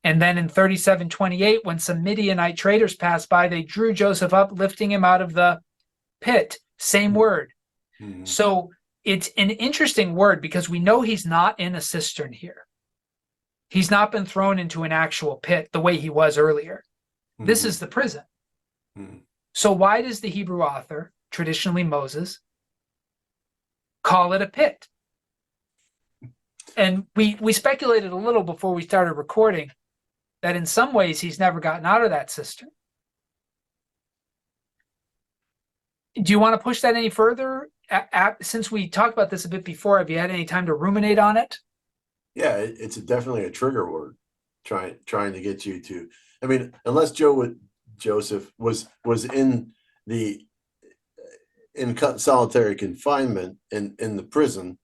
And then in 37:28, when some Midianite traders passed by, they drew Joseph up, lifting him out of the pit. Same word. Mm-hmm. So it's an interesting word because we know he's not in a cistern here. He's not been thrown into an actual pit the way he was earlier. This is the prison. So why does the Hebrew author, traditionally Moses, call it a pit? And we speculated a little before we started recording that in some ways he's never gotten out of that cistern. Do you want to push that any further? Since we talked about this a bit before, have you had any time to ruminate on it? Yeah, it's definitely a trigger word, trying to get you to. I mean, unless Joe Joseph was the solitary confinement in the prison,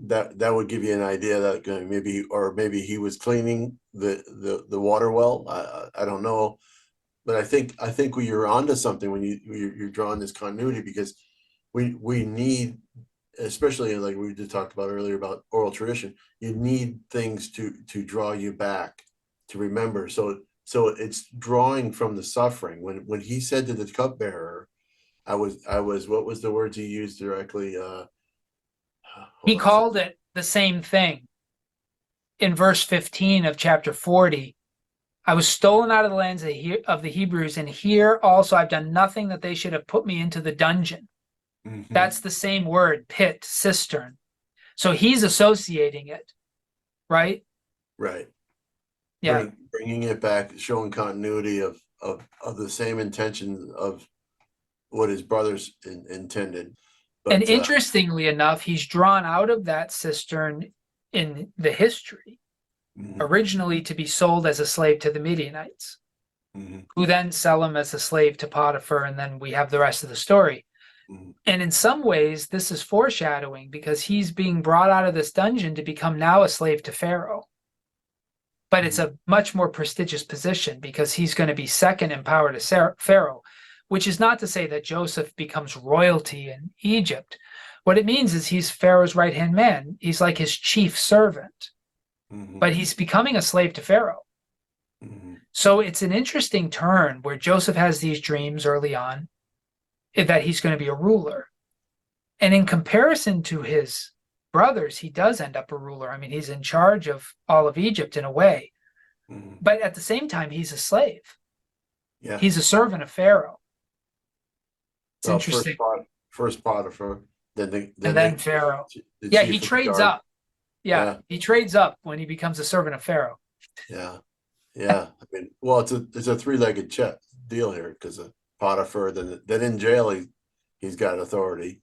that would give you an idea that maybe he was cleaning the water well. I don't know, but I think you're onto something when you're drawing this continuity, because we need, especially like we just talked about earlier about oral tradition, you need things to draw you back to remember. So it's drawing from the suffering. When he said to the cupbearer, I was what was the words he used directly? Hold He on a second. called it the same thing in verse 15 of chapter 40. I was stolen out of the lands of the Hebrews, and here also I've done nothing that they should have put me into the dungeon. Mm-hmm. That's the same word, pit, cistern. So he's associating it, right? Right. Yeah. Bringing it back, showing continuity of the same intention of what his brothers intended. And But interestingly enough, he's drawn out of that cistern in the history, mhm, originally to be sold as a slave to the Midianites, mhm, who then sell him as a slave to Potiphar, and then we have the rest of the story. mhm, And in some ways, this is foreshadowing, because he's being brought out of this dungeon to become now a slave to Pharaoh. But it's mhm, a much more prestigious position, because he's going to be second in power to Pharaoh, which is not to say that Joseph becomes royalty in Egypt. What it means is he's Pharaoh's right hand man. He's like his chief servant, mhm, but he's becoming a slave to Pharaoh. mhm, So it's an interesting turn where Joseph has these dreams early on that he's going to be a ruler. And in comparison to his brothers, he does end up a ruler. I mean, he's in charge of all of Egypt in a way, mhm. but at the same time, he's a slave. Yeah. He's a servant of Pharaoh. It's Well, interesting. first Potiphar, And then then Pharaoh. the Yeah, he chief of the trades guard. up. Yeah, Yeah, he trades up when he becomes a servant of Pharaoh. yeah, yeah. I mean, well, it's a three-legged deal here, because of Potiphar, then in jail he's got authority,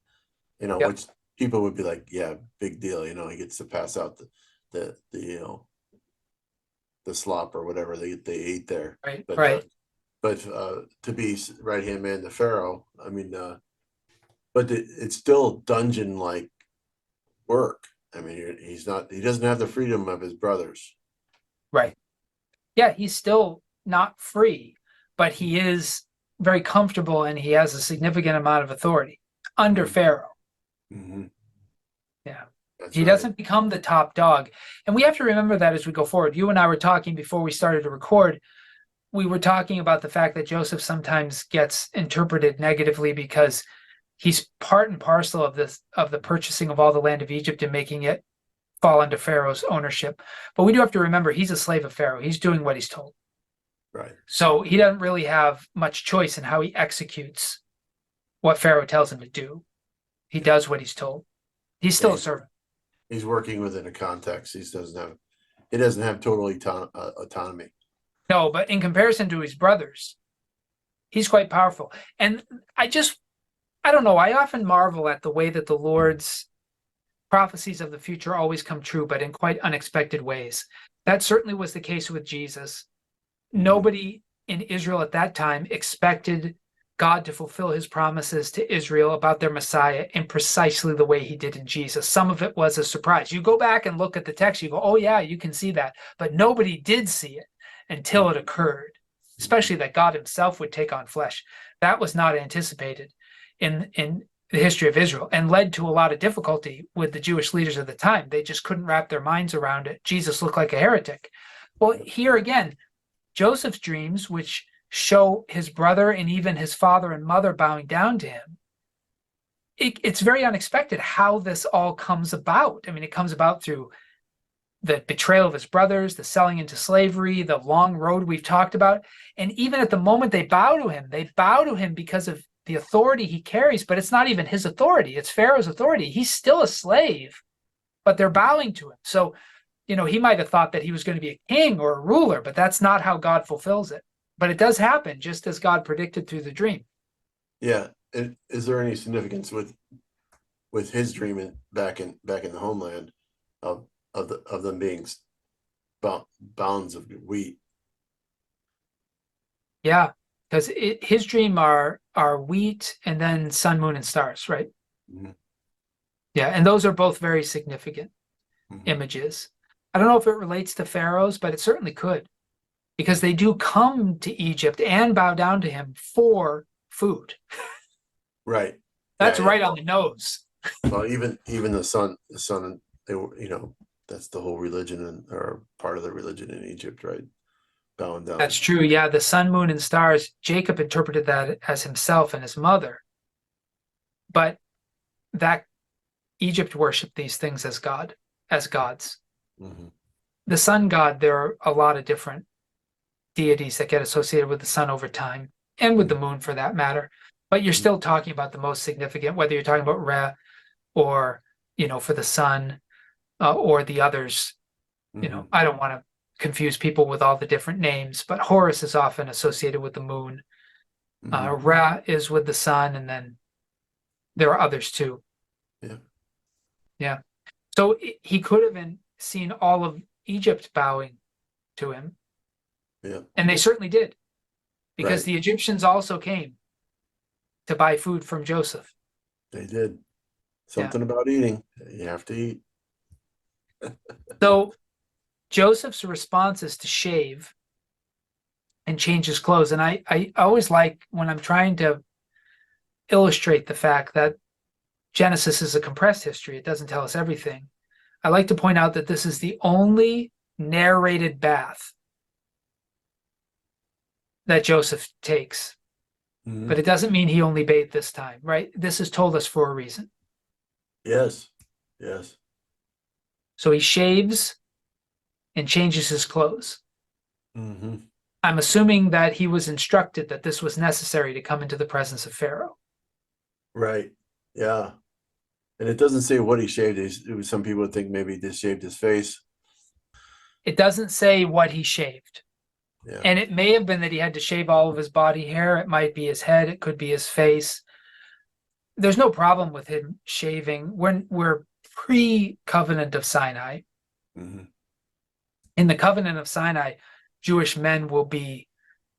Yep. which people would be like, yeah, big deal, he gets to pass out the the slop or whatever they ate there. Right. But Right. to be right hand man to Pharaoh, I mean, but it's still dungeon like work. I mean, he doesn't have the freedom of his brothers. Right. Yeah, he's still not free, but he is very comfortable, and he has a significant amount of authority under Mm-hmm. Pharaoh. Mm-hmm. Yeah. That's He right. doesn't become the top dog. And we have to remember that as we go forward. You and I were talking before we started to record. We were talking about the fact that Joseph sometimes gets interpreted negatively, because he's part and parcel of the purchasing of all the land of Egypt and making it fall under Pharaoh's ownership. But we do have to remember he's a slave of Pharaoh. He's doing what he's told. Right. So he doesn't really have much choice in how he executes what Pharaoh tells him to do. He Yeah. does what he's told. He's Yeah. still a servant. He's working within a context. He doesn't have total autonomy. No, but in comparison to his brothers, he's quite powerful. And I don't know. I often marvel at the way that the Lord's prophecies of the future always come true, but in quite unexpected ways. That certainly was the case with Jesus. Mm-hmm. Nobody in Israel at that time expected God to fulfill his promises to Israel about their Messiah in precisely the way he did in Jesus. Some of it was a surprise. You go back and look at the text, you go, oh, yeah, you can see that. But nobody did see it until it occurred, especially that God himself would take on flesh. That was not anticipated in the history of Israel, and led to a lot of difficulty with the Jewish leaders of the time. They just couldn't wrap their minds around it. Jesus looked like a heretic. Well, here again, Joseph's dreams, which show his brother and even his father and mother bowing down to him, it's very unexpected how this all comes about. I mean, it comes about through the betrayal of his brothers, the selling into slavery, the long road we've talked about. And even at the moment they bow to him because of the authority he carries, but it's not even his authority. It's Pharaoh's authority. He's still a slave, but they're bowing to him. So, he might have thought that he was going to be a king or a ruler, but that's not how God fulfills it. But it does happen just as God predicted through the dream. Yeah. Is there any significance with his dream back in the homeland of them being bounds of wheat? Yeah. because his dream are wheat and then sun, moon, and stars, right? Mhm. Yeah, and those are both very significant Mhm. images. I don't know if it relates to pharaohs, but it certainly could, because they do come to Egypt and bow down to him for food. Right. Yeah, That's yeah. right on the nose. Well, even the sun, they were, that's the whole religion or part of the religion in Egypt, right? Bowing That's down. true. Yeah, the sun, moon, and stars, Jacob interpreted that as himself and his mother, but that Egypt worshiped these things as God, as gods. Hmm. The sun god, there are a lot of different deities that get associated with the sun over time, and with the moon for that matter. But you're still talking about the most significant, whether you're talking about Re or, for the sun, or the others. Hmm. I don't want to confuse people with all the different names, but Horus is often associated with the moon. Hmm. Ra is with the sun, and then there are others too. Yeah. Yeah. So he could have seen all of Egypt bowing to him, Yeah. and they certainly did, because Right. the Egyptians also came to buy food from Joseph. They did Yeah. something about eating. You have to eat. So Joseph's response is to shave and change his clothes. And I always like, when I'm trying to illustrate the fact that Genesis is a compressed history, it doesn't tell us everything. I like to point out that this is the only narrated bath that Joseph takes, but Hmm. it doesn't mean he only bathed this time, right? This is told us for a reason. Yes. Yes. So he shaves and changes his clothes. Hmm. I'm assuming that he was instructed that this was necessary to come into the presence of Pharaoh. Right. Yeah. And it doesn't say what he shaved. Some people would think maybe he just shaved his face. It doesn't say what he shaved. Yeah. And it may have been that he had to shave all of his body hair. It might be his head. It could be his face. There's no problem with him shaving. We're pre-covenant of Sinai. Hmm. In the covenant of Sinai, Jewish men will be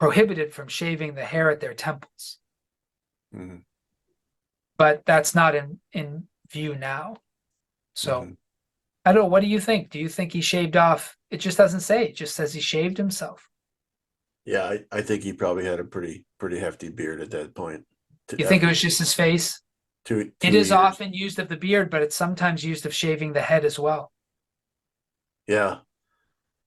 prohibited from shaving the hair at their temples. Hmm. But that's not in view now. So Hmm. I don't know. What do you think? Do you think he shaved off? It just doesn't say. It just says he shaved himself. Yeah, I think he probably had a pretty hefty beard at that point. You think it After was just his face? two It two is years. often used of the beard, but it's sometimes used of shaving the head as well. Yeah.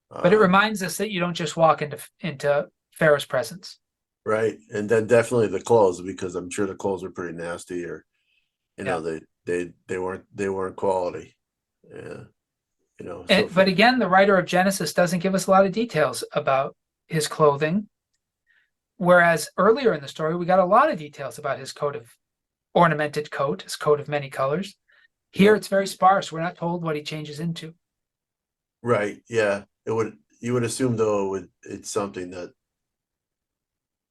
But it Um, reminds us that you don't just walk into Pharaoh's presence. right. And then definitely the clothes, because I'm sure the clothes were pretty nasty, or Yeah. they weren't quality. Yeah. So But again, the writer of Genesis doesn't give us a lot of details about his clothing, whereas earlier in the story we got a lot of details about his ornamented coat, his coat of many colors. Here yeah. it's very sparse. We're not told what he changes into. Right. Yeah. You would assume though it's something that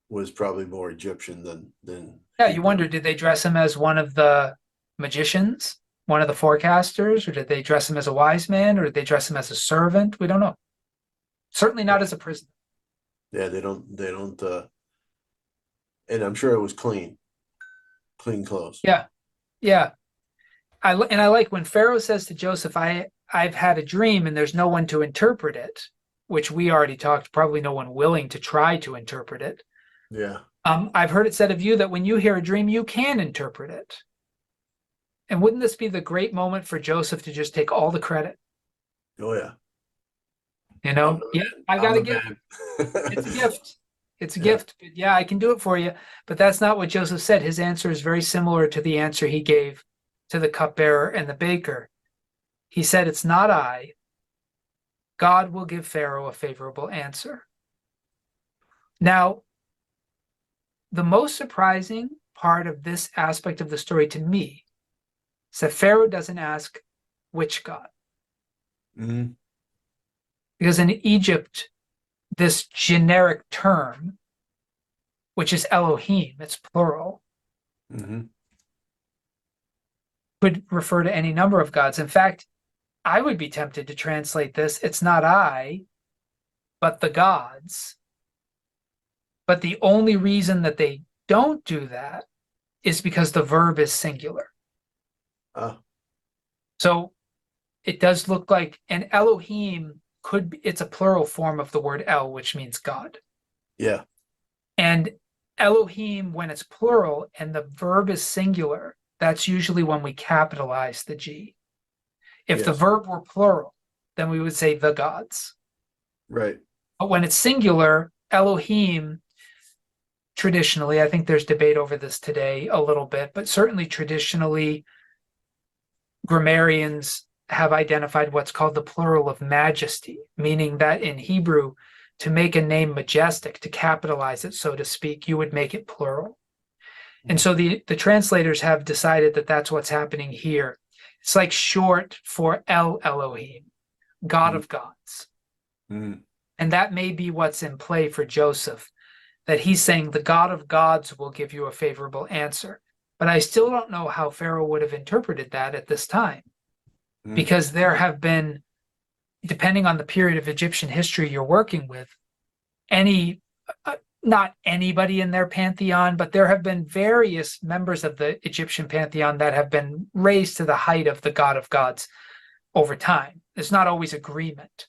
was probably more Egyptian than Yeah, you Hebrew. wonder, did they dress him as one of the magicians, one of the forecasters, or did they dress him as a wise man, or did they dress him as a servant? We don't know. Certainly not as a prisoner. Yeah, they don't and I'm sure it was clean clothes. Yeah, yeah. I like when Pharaoh says to Joseph, I've had a dream and there's no one to interpret it, which we already talked, probably no one willing to try to interpret it. Yeah. I've heard it said of you that when you hear a dream, you can interpret it. And wouldn't this be the great moment for Joseph to just take all the credit? Oh yeah. I'm the Yeah, man. I I'm got a the gift. It's a man. gift. It's a Yeah. gift. But yeah, I can do it for you. But that's not what Joseph said. His answer is very similar to the answer he gave to the cupbearer and the baker. He said, it's not I. God will give Pharaoh a favorable answer. Now, the most surprising part of this aspect of the story to me is that Pharaoh doesn't ask which God. Hmm. Because in Egypt, this generic term, which is Elohim, it's plural, Hmm. could refer to any number of gods. In fact, I would be tempted to translate this, it's not I, but the gods. But the only reason that they don't do that is because the verb is singular. Ah, So it does look like an Elohim could be, it's a plural form of the word El, which means God. yeah, And Elohim, when it's plural and the verb is singular, that's usually when we capitalize the G. If the yes, verb were plural, then we would say the gods. right. But when it's singular, Elohim, traditionally, I think there's debate over this today a little bit, but certainly traditionally, grammarians have identified what's called the plural of majesty, meaning that in Hebrew, to make a name majestic, to capitalize it, so to speak, you would make it plural. And so the translators have decided that that's what's happening here. It's like short for El Elohim, God Mm, of gods. mm, And that may be what's in play for Joseph, that he's saying the God of gods will give you a favorable answer. But I still don't know how Pharaoh would have interpreted that at this time, mm, because there have been, depending on the period of Egyptian history you're working with, any not anybody in their pantheon, but there have been various members of the Egyptian pantheon that have been raised to the height of the God of gods over time. There's not always agreement.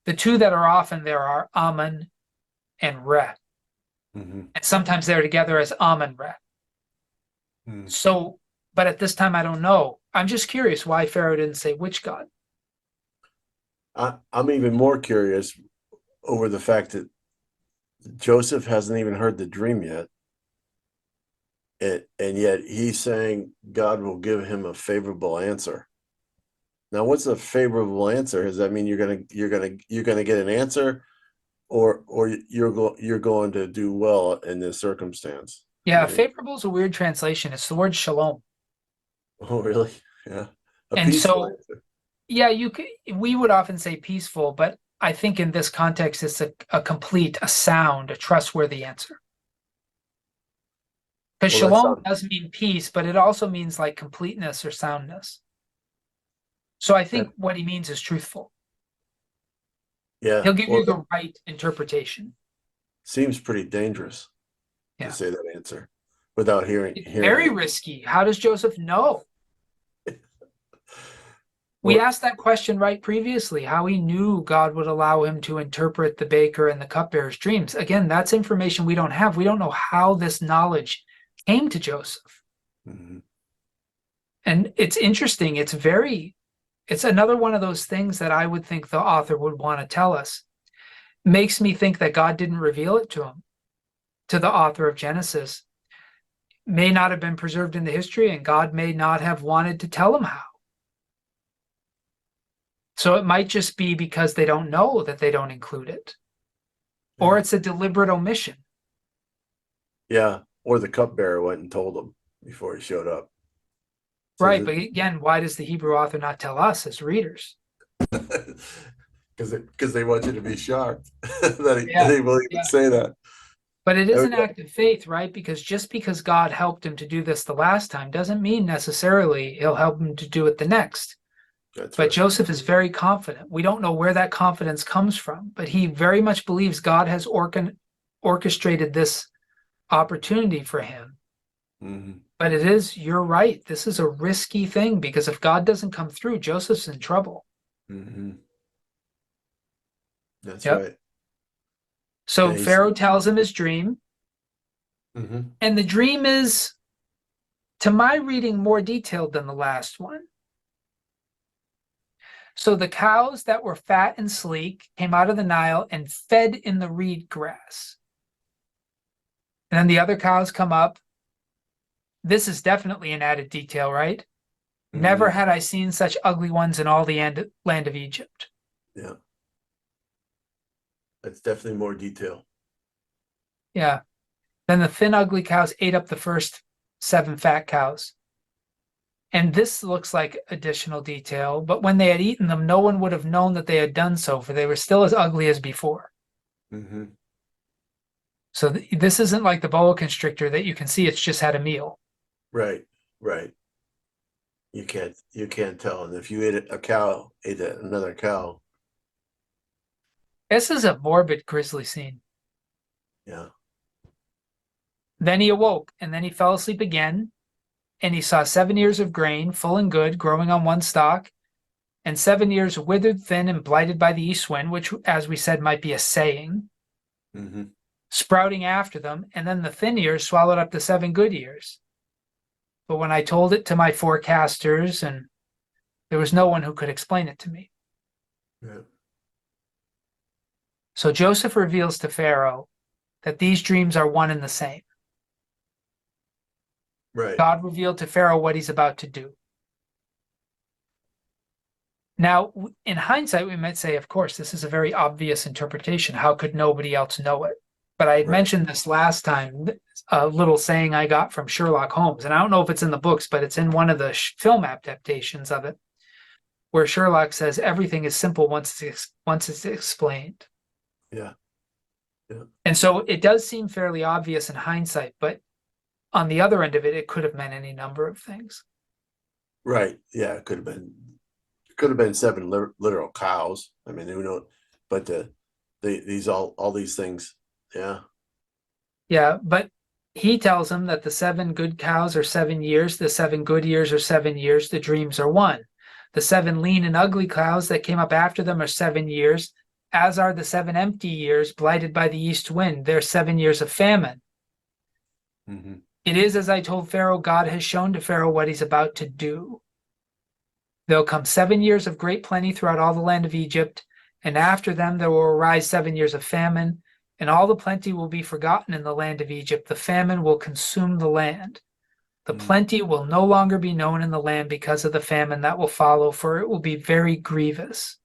The two that are often there are Amun and Re, mhm, and sometimes they're together as Amun Re. mm. So, but at this time, I don't know. I'm just curious why Pharaoh didn't say which God. I'm even more curious over the fact that Joseph hasn't even heard the dream yet. And yet he's saying God will give him a favorable answer. Now, what's a favorable answer? Does that mean you're gonna get an answer, or you're going to do well in this circumstance? I Yeah, mean, favorable is a weird translation. It's the word shalom. oh really? Yeah, a And peaceful so, answer. yeah, you could, we would often say peaceful, but I think in this context, it's a complete, a sound, a trustworthy answer. Because Well, that shalom sounds does mean peace, but it also means like completeness or soundness. So I that think what he means is truthful. yeah. He'll give Well, you that the right interpretation. seems pretty dangerous to Yeah. say that answer without It's hearing very it. risky. How does Joseph know? We Well, asked that question right previously, how he knew God would allow him to interpret the baker and the cupbearer's dreams. Again, that's information we don't have. We don't know how this knowledge came to Joseph. mhm, And it's interesting. It's another one of those things that I would think the author would want to tell us. Makes me think that God didn't reveal it to him, to the author of Genesis. May not have been preserved in the history, and God may not have wanted to tell him how. So it might just be because they don't know that they don't include it, or yeah, it's a deliberate omission. yeah. Or the cupbearer went and told him before he showed up. So Right. But again, why does the Hebrew author not tell us as readers? because they want you to be shocked that Yeah. they will even Yeah. say that. But it is an Okay, act of faith, right? Because God helped him to do this the last time doesn't mean necessarily he'll help him to do it the next. that's But right. Joseph is very confident. We don't know where that confidence comes from, but he very much believes God has orchestrated this opportunity for him. Hmm. But you're right. This is a risky thing because if God doesn't come through, Joseph's in trouble. Hmm. That's Yep. right. So And he's Pharaoh tells him his dream, hmm and the dream is, to my reading, more detailed than the last one. So the cows that were fat and sleek came out of the Nile and fed in the reed grass. And then the other cows come up. This is definitely an added detail, right? Never hmm had I seen such ugly ones in all the land of Egypt. yeah, that's definitely more detail. Yeah. Then the thin, ugly cows ate up the first 7 fat cows. And this looks like additional detail, but when they had eaten them, no one would have known that they had done so, for they were still as ugly as before. Hmm. So this isn't like the boa constrictor that you can see it's just had a meal. Right, right. You can't tell. And if you a cow ate another cow, This is a morbid, grisly scene. yeah. Then he awoke, and then he fell asleep again, and he saw 7 years of grain, full and good, growing on one stalk, and 7 years withered, thin, and blighted by the east wind, which, as we said, might be a saying, Mm-hmm. sprouting after them, and then the thin years swallowed up the 7 good years. But when I told it to my forecasters, and there was no one who could explain it to me. Yeah. So Joseph reveals to Pharaoh that these dreams are one and the same. Right. God revealed to Pharaoh what he's about to do. Now, in hindsight, we might say, of course, this is a very obvious interpretation. How could nobody else know it? But I had Right. mentioned this last time, a little saying I got from Sherlock Holmes. And I don't know if it's in the books, but it's in one of the film adaptations of it, where Sherlock says everything is simple once it's explained. Yeah. Yeah. And so it does seem fairly obvious in hindsight, but on the other end of it, it could have meant any number of things. Right. Yeah. It could have been seven literal cows. I mean, who knows? But these all these things. Yeah. Yeah, but he tells him that the 7 good cows are 7 years, the 7 good years are 7 years, the dreams are one. The 7 lean and ugly cows that came up after them are 7 years, as are the 7 empty years blighted by the east wind. They're 7 years of famine. Mm-hmm. It is as I told Pharaoh, God has shown to Pharaoh what he's about to do. There'll come 7 years of great plenty throughout all the land of Egypt, and after them there will arise 7 years of famine, and all the plenty will be forgotten in the land of Egypt. The famine will consume the land. The Mm-hmm. plenty will no longer be known in the land because of the famine that will follow, for it will be very grievous.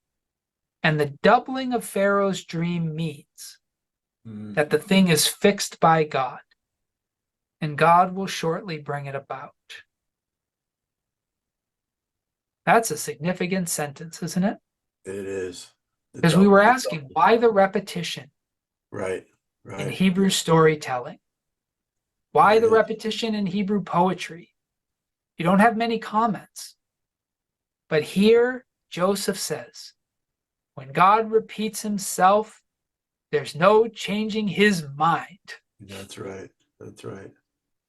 And the doubling of Pharaoh's dream means Mm-hmm. that the thing is fixed by God, and God will shortly bring it about. That's a significant sentence, isn't it? It is. Because we were asking why the repetition Right. in Right. Hebrew storytelling? Why It the is. repetition in Hebrew poetry? You don't have many comments. But here, Joseph says, when God repeats himself, there's no changing his mind. That's right. That's right.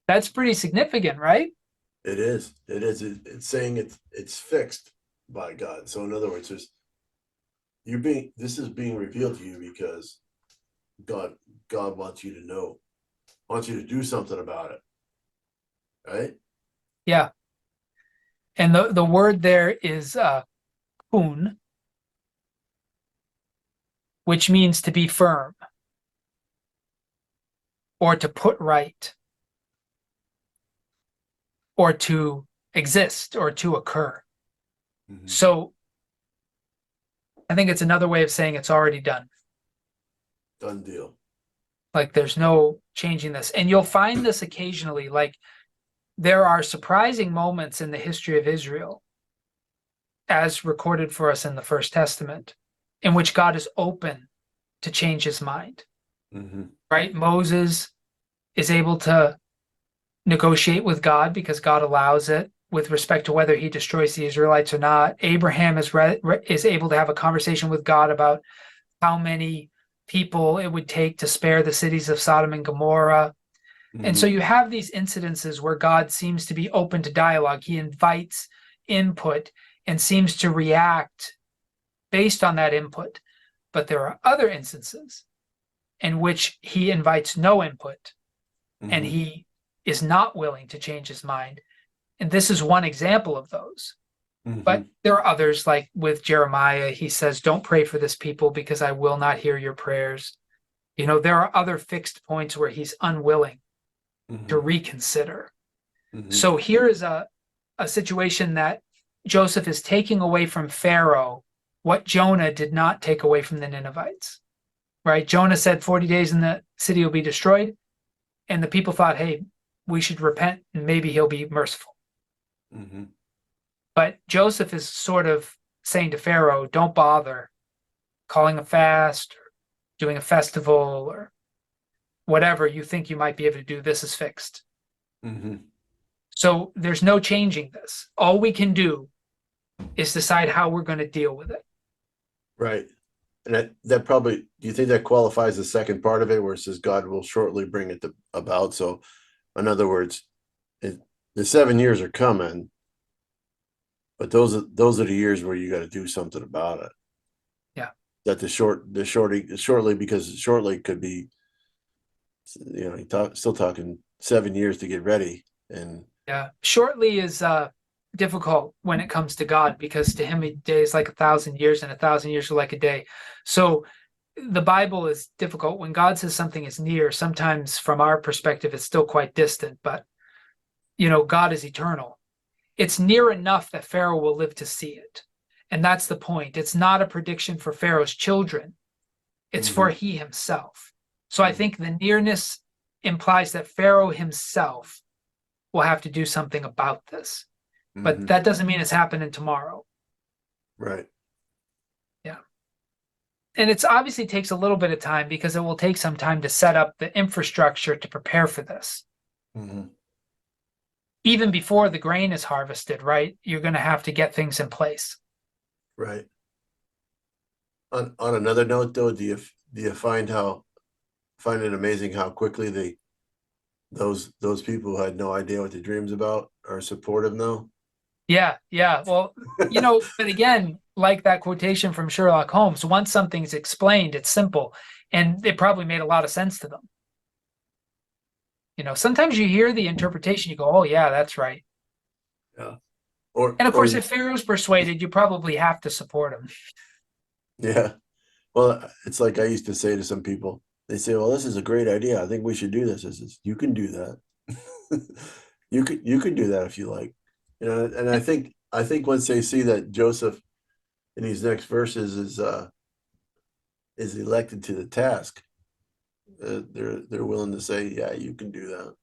That's pretty significant, right? It is. It is. It's saying it's fixed by God. So in other words, this is being revealed to you because God God wants you to know, wants you to do something about it. Right? Yeah. And the word there is kun, which means to be firm or to put right or to exist or to occur. Mm-hmm. So I think it's another way of saying it's already done. Done deal. Like there's no changing this. And you'll find this occasionally. Like there are surprising moments in the history of Israel, as recorded for us in the First Testament, in which God is open to change his mind. Mm-hmm. Right? Moses is able to negotiate with God because God allows it with respect to whether he destroys the Israelites or not. Abraham is able to have a conversation with God about how many people it would take to spare the cities of Sodom and Gomorrah. And so Mm-hmm. you have these incidences where God seems to be open to dialogue. He invites input and seems to react based on that input. But there are other instances in which he invites no input and Mm-hmm. he is not willing to change his mind. And this is one example of those. Mm-hmm. But there are others, like with Jeremiah, he says, don't pray for this people because I will not hear your prayers. You know, there are other fixed points where he's unwilling to Mm-hmm. reconsider. Mm-hmm. So here is a situation that Joseph is taking away from Pharaoh what Jonah did not take away from the Ninevites, right? Jonah said 40 days and the city will be destroyed. And the people thought, hey, we should repent and maybe he'll be merciful. Mm-hmm. But Joseph is sort of saying to Pharaoh, don't bother calling a fast or doing a festival or whatever you think you might be able to do. This is fixed. Mm-hmm. So there's no changing this. All we can do is decide how we're going to deal with it. Right. And that probably, do you think that qualifies the second part of it where it says God will shortly bring it about? So in other words, it, the 7 years are coming, but those are the years where you got to do something about it. Yeah. That shortly, because shortly could be, still talking 7 years to get ready. And Yeah. Shortly is difficult when it comes to God because to him a day is like 1,000 years and 1,000 years are like a day. So the Bible is difficult. When God says something is near, sometimes from our perspective, it's still quite distant, but God is eternal. It's near enough that Pharaoh will live to see it. And that's the point. It's not a prediction for Pharaoh's children, it's for mm-hmm, he himself. So I mm-hmm, think the nearness implies that Pharaoh himself will have to do something about this. But mm-hmm, that doesn't mean it's happening tomorrow. right. Yeah. And it's obviously takes a little bit of time because it will take some time to set up the infrastructure to prepare for this. Mm-hmm, Even before the grain is harvested, right? You're going to have to get things in place. right. On another note, though, do you find it amazing how quickly those people who had no idea what the dream's about are supportive now? Yeah, yeah. Well, but again, like that quotation from Sherlock Holmes, once something's explained, it's simple. And it probably made a lot of sense to them. Sometimes you hear the interpretation, you go, oh, yeah, that's right. Yeah. Or And of or course, you, if Pharaoh's persuaded, you probably have to support him. yeah. Well, it's like I used to say to some people, they say, "Well, this is a great idea. I think we should do this." I says, "You can do that. You could do that if you like." And I think once they see that Joseph in these next verses is elected to the task, they're willing to say, "Yeah, you can do that."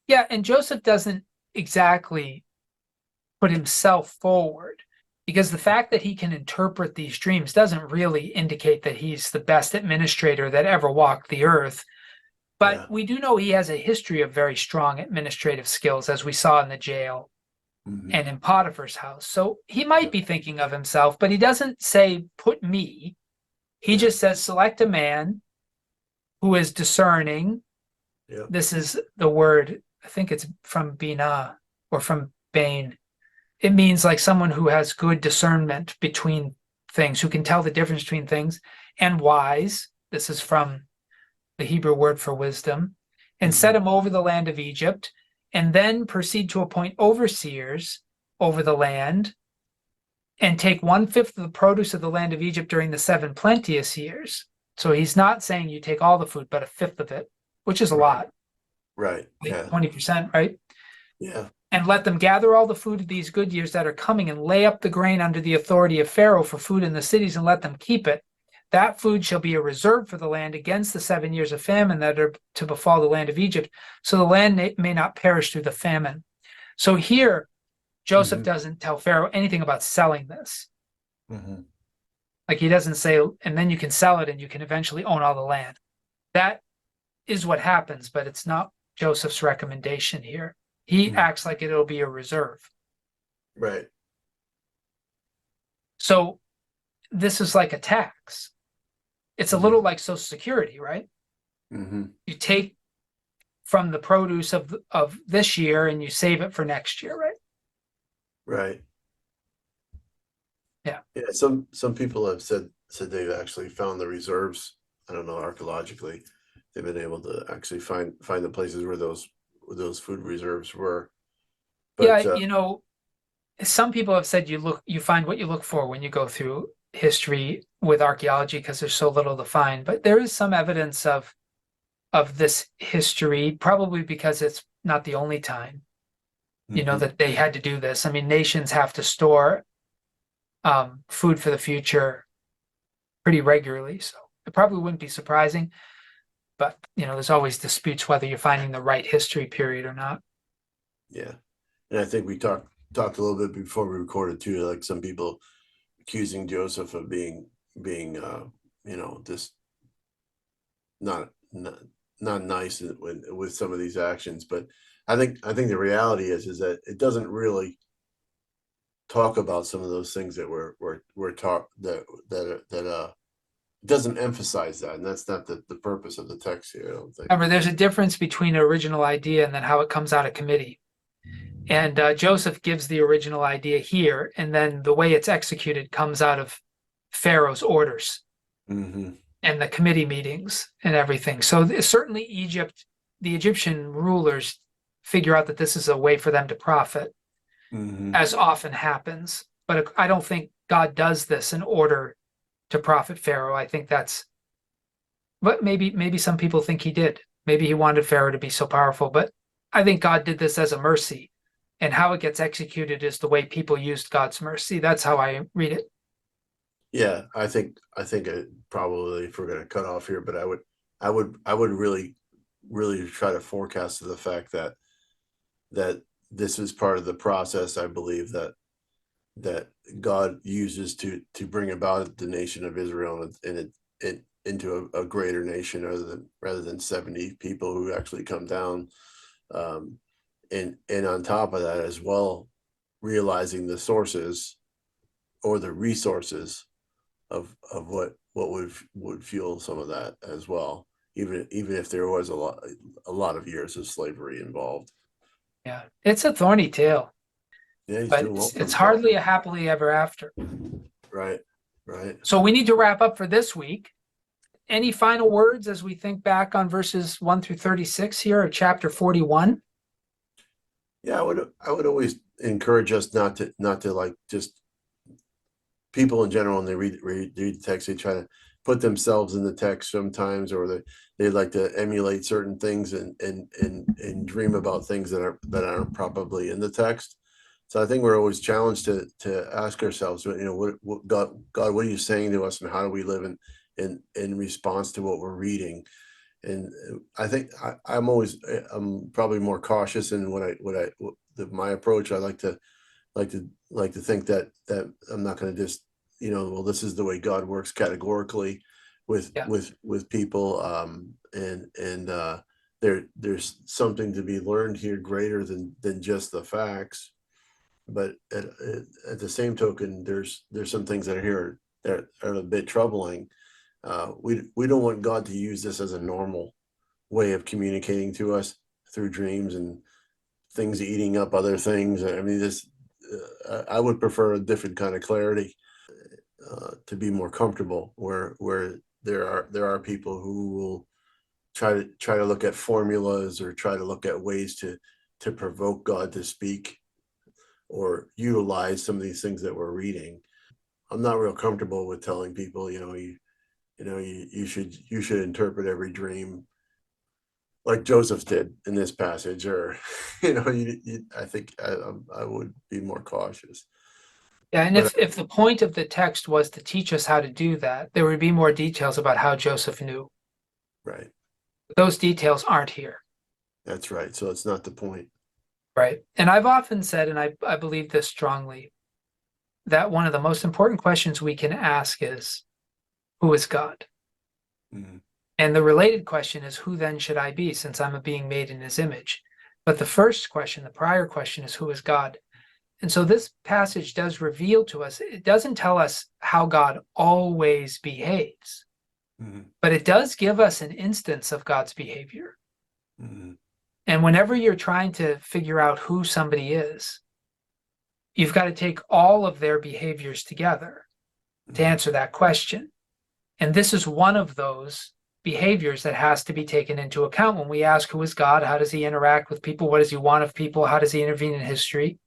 Yeah, and Joseph doesn't exactly put himself forward because the fact that he can interpret these dreams doesn't really indicate that he's the best administrator that ever walked the earth. But Yeah. we do know he has a history of very strong administrative skills, as we saw in the jail Hmm. and in Potiphar's house. So he might be thinking of himself, but he doesn't say, put me. He Yeah. just says, select a man who is discerning. Yeah. This is the word, I think it's from Bina or from Bain. It means like someone who has good discernment between things, who can tell the difference between things, and wise. This is from the Hebrew word for wisdom, and Hmm. set him over the land of Egypt, and then proceed to appoint overseers over the land, and take 1/5 of the produce of the land of Egypt during the 7 plenteous years. So he's not saying you take all the food, but a fifth of it, which is a Right. lot, Right. like Yeah. 20%, right? Yeah. And let them gather all the food of these good years that are coming and lay up the grain under the authority of Pharaoh for food in the cities and let them keep it. That food shall be a reserve for the land against the 7 years of famine that are to befall the land of Egypt, so the land may not perish through the famine. So here, Joseph Hmm. doesn't tell Pharaoh anything about selling this. Hmm. Like he doesn't say, and then you can sell it and you can eventually own all the land. That is what happens, but it's not Joseph's recommendation here. He Hmm. acts like it'll be a reserve. Right. So this is like a tax. It's a Yeah. little like Social Security, right? Hmm. You take from the produce of this year and you save it for next year, right? Right. Yeah. Yeah. Some people have said they've actually found the reserves. I don't know, archaeologically, they've been able to actually find the places where those food reserves were. But Yeah, some people have said you find what you look for when you go through history with archaeology because there's so little to find. But there is some evidence of this history, probably because it's not the only time, mhm, that they had to do this. I mean, nations have to store food for the future pretty regularly, so it probably wouldn't be surprising. But there's always disputes whether you're finding the right history period or not. yeah, and I think we talked a little bit before we recorded too. Like some people accusing Joseph of being just not not nice with some of these actions. But I think the reality is that it doesn't really talk about some of those things that we're taught that doesn't emphasize that, and that's not the purpose of the text here, I don't think. Remember, there's a difference between an original idea and then how it comes out of committee. And Joseph gives the original idea here, and then the way it's executed comes out of Pharaoh's orders Mm-hmm. and the committee meetings and everything. So certainly the Egyptian rulers figure out that this is a way for them to profit, Mm-hmm. as often happens. But I don't think God does this in order to profit Pharaoh. I think but maybe some people think he did. Maybe he wanted Pharaoh to be so powerful, but I think God did this as a mercy. And how it gets executed is the way people used God's mercy. That's how I read it. Yeah, I think probably, if we're going to cut off here, but I would really try to forecast to the fact that this is part of the process. I believe that God uses to bring about the nation of Israel and it into a greater nation, rather than 70 people who actually come down. And on top of that as well, realizing the sources or the resources of what would fuel some of that as well, even if there was a lot of years of slavery involved. Yeah, it's a thorny tale, Yeah, he's but doing well for it's himself. hardly a happily ever after. Right, right. So we need to wrap up for this week. Any final words as we think back on verses 1 through 36 here of chapter 41? Yeah, I would always encourage us not to like just people in general, when they read the text, they try to put themselves in the text sometimes, or they like to emulate certain things and dream about things that aren't probably in the text. So I think we're always challenged to ask ourselves, what God, what are you saying to us, and how do we live in response to what we're reading? And I think I'm probably more cautious in my approach. I like to think that I'm not going to just, well, this is the way God works categorically with Yeah. with people, and there's something to be learned here greater than just the facts. But at the same token, there's some things that are here that are a bit troubling. We don't want God to use this as a normal way of communicating to us through dreams and things eating up other things. I mean, I would prefer a different kind of clarity, to be more comfortable, where there are people who will try to look at formulas, or try to look at ways to provoke God to speak, or utilize some of these things that we're reading. I'm not real comfortable with telling people, you should interpret every dream like Joseph did in this passage, or I think I would be more cautious. Yeah, and But if the point of the text was to teach us how to do that, there would be more details about how Joseph knew. right, Those details aren't here. that's right. So it's not the point. Right. And I've often said, and I believe this strongly, that one of the most important questions we can ask is, who is God? Mhm. And the related question is, who then should I be, since I'm a being made in his image? But the first question, the prior question, is, who is God? And so this passage does reveal to us, it doesn't tell us how God always behaves, Mhm. but it does give us an instance of God's behavior. Mhm. And whenever you're trying to figure out who somebody is, you've got to take all of their behaviors together to Mhm. answer that question. And this is one of those behaviors that has to be taken into account when we ask, who is God? How does he interact with people? What does he want of people? How does he intervene in history?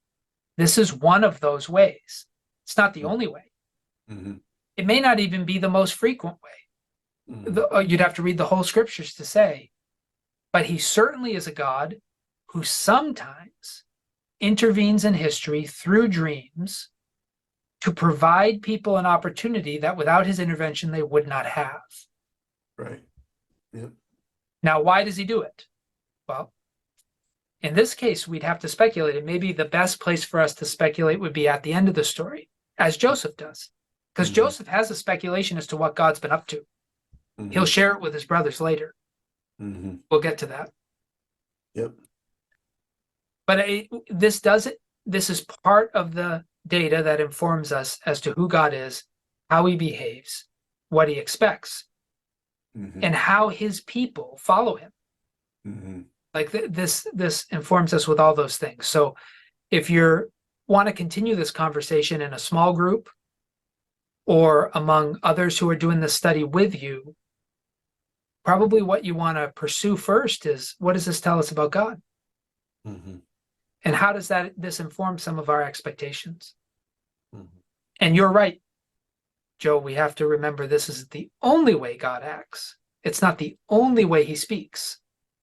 This is one of those ways. It's not the only way. Mhm. It may not even be the most frequent way. Mhm. You'd have to read the whole scriptures to say, but he certainly is a God who sometimes intervenes in history through dreams to provide people an opportunity that without his intervention they would not have. Right. Yep. Now, why does he do it? Well, in this case, we'd have to speculate, and maybe the best place for us to speculate would be at the end of the story, as Joseph does, because Mhm. Joseph has a speculation as to what God's been up to. He'll Mhm. share it with his brothers later. Mhm. We'll get to that. Yep. But this does it. This is part of the data that informs us as to who God is, how he behaves, what he expects, and how his people follow him. Like this informs us with all those things. So if you want to continue this conversation in a small group or among others who are doing this study with you, probably what you want to pursue first is, what does this tell us about God? And how does this inform some of our expectations? And you're right, Joe, we have to remember this is the only way God acts. It's not the only way he speaks,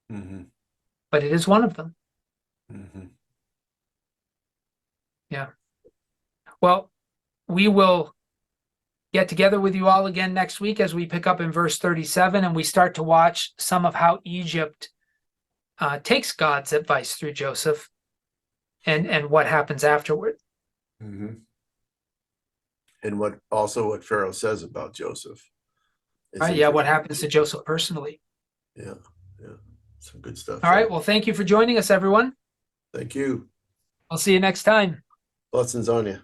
but it is one of them. Yeah. Well, we will get together with you all again next week as we pick up in verse 37 and we start to watch some of how Egypt takes God's advice through Joseph and what happens afterward. And what Pharaoh says about Joseph. Right, yeah, what happens to Joseph personally. Yeah, some good stuff. All right, well, thank you for joining us, everyone. Thank you. I'll see you next time. Blessings on you.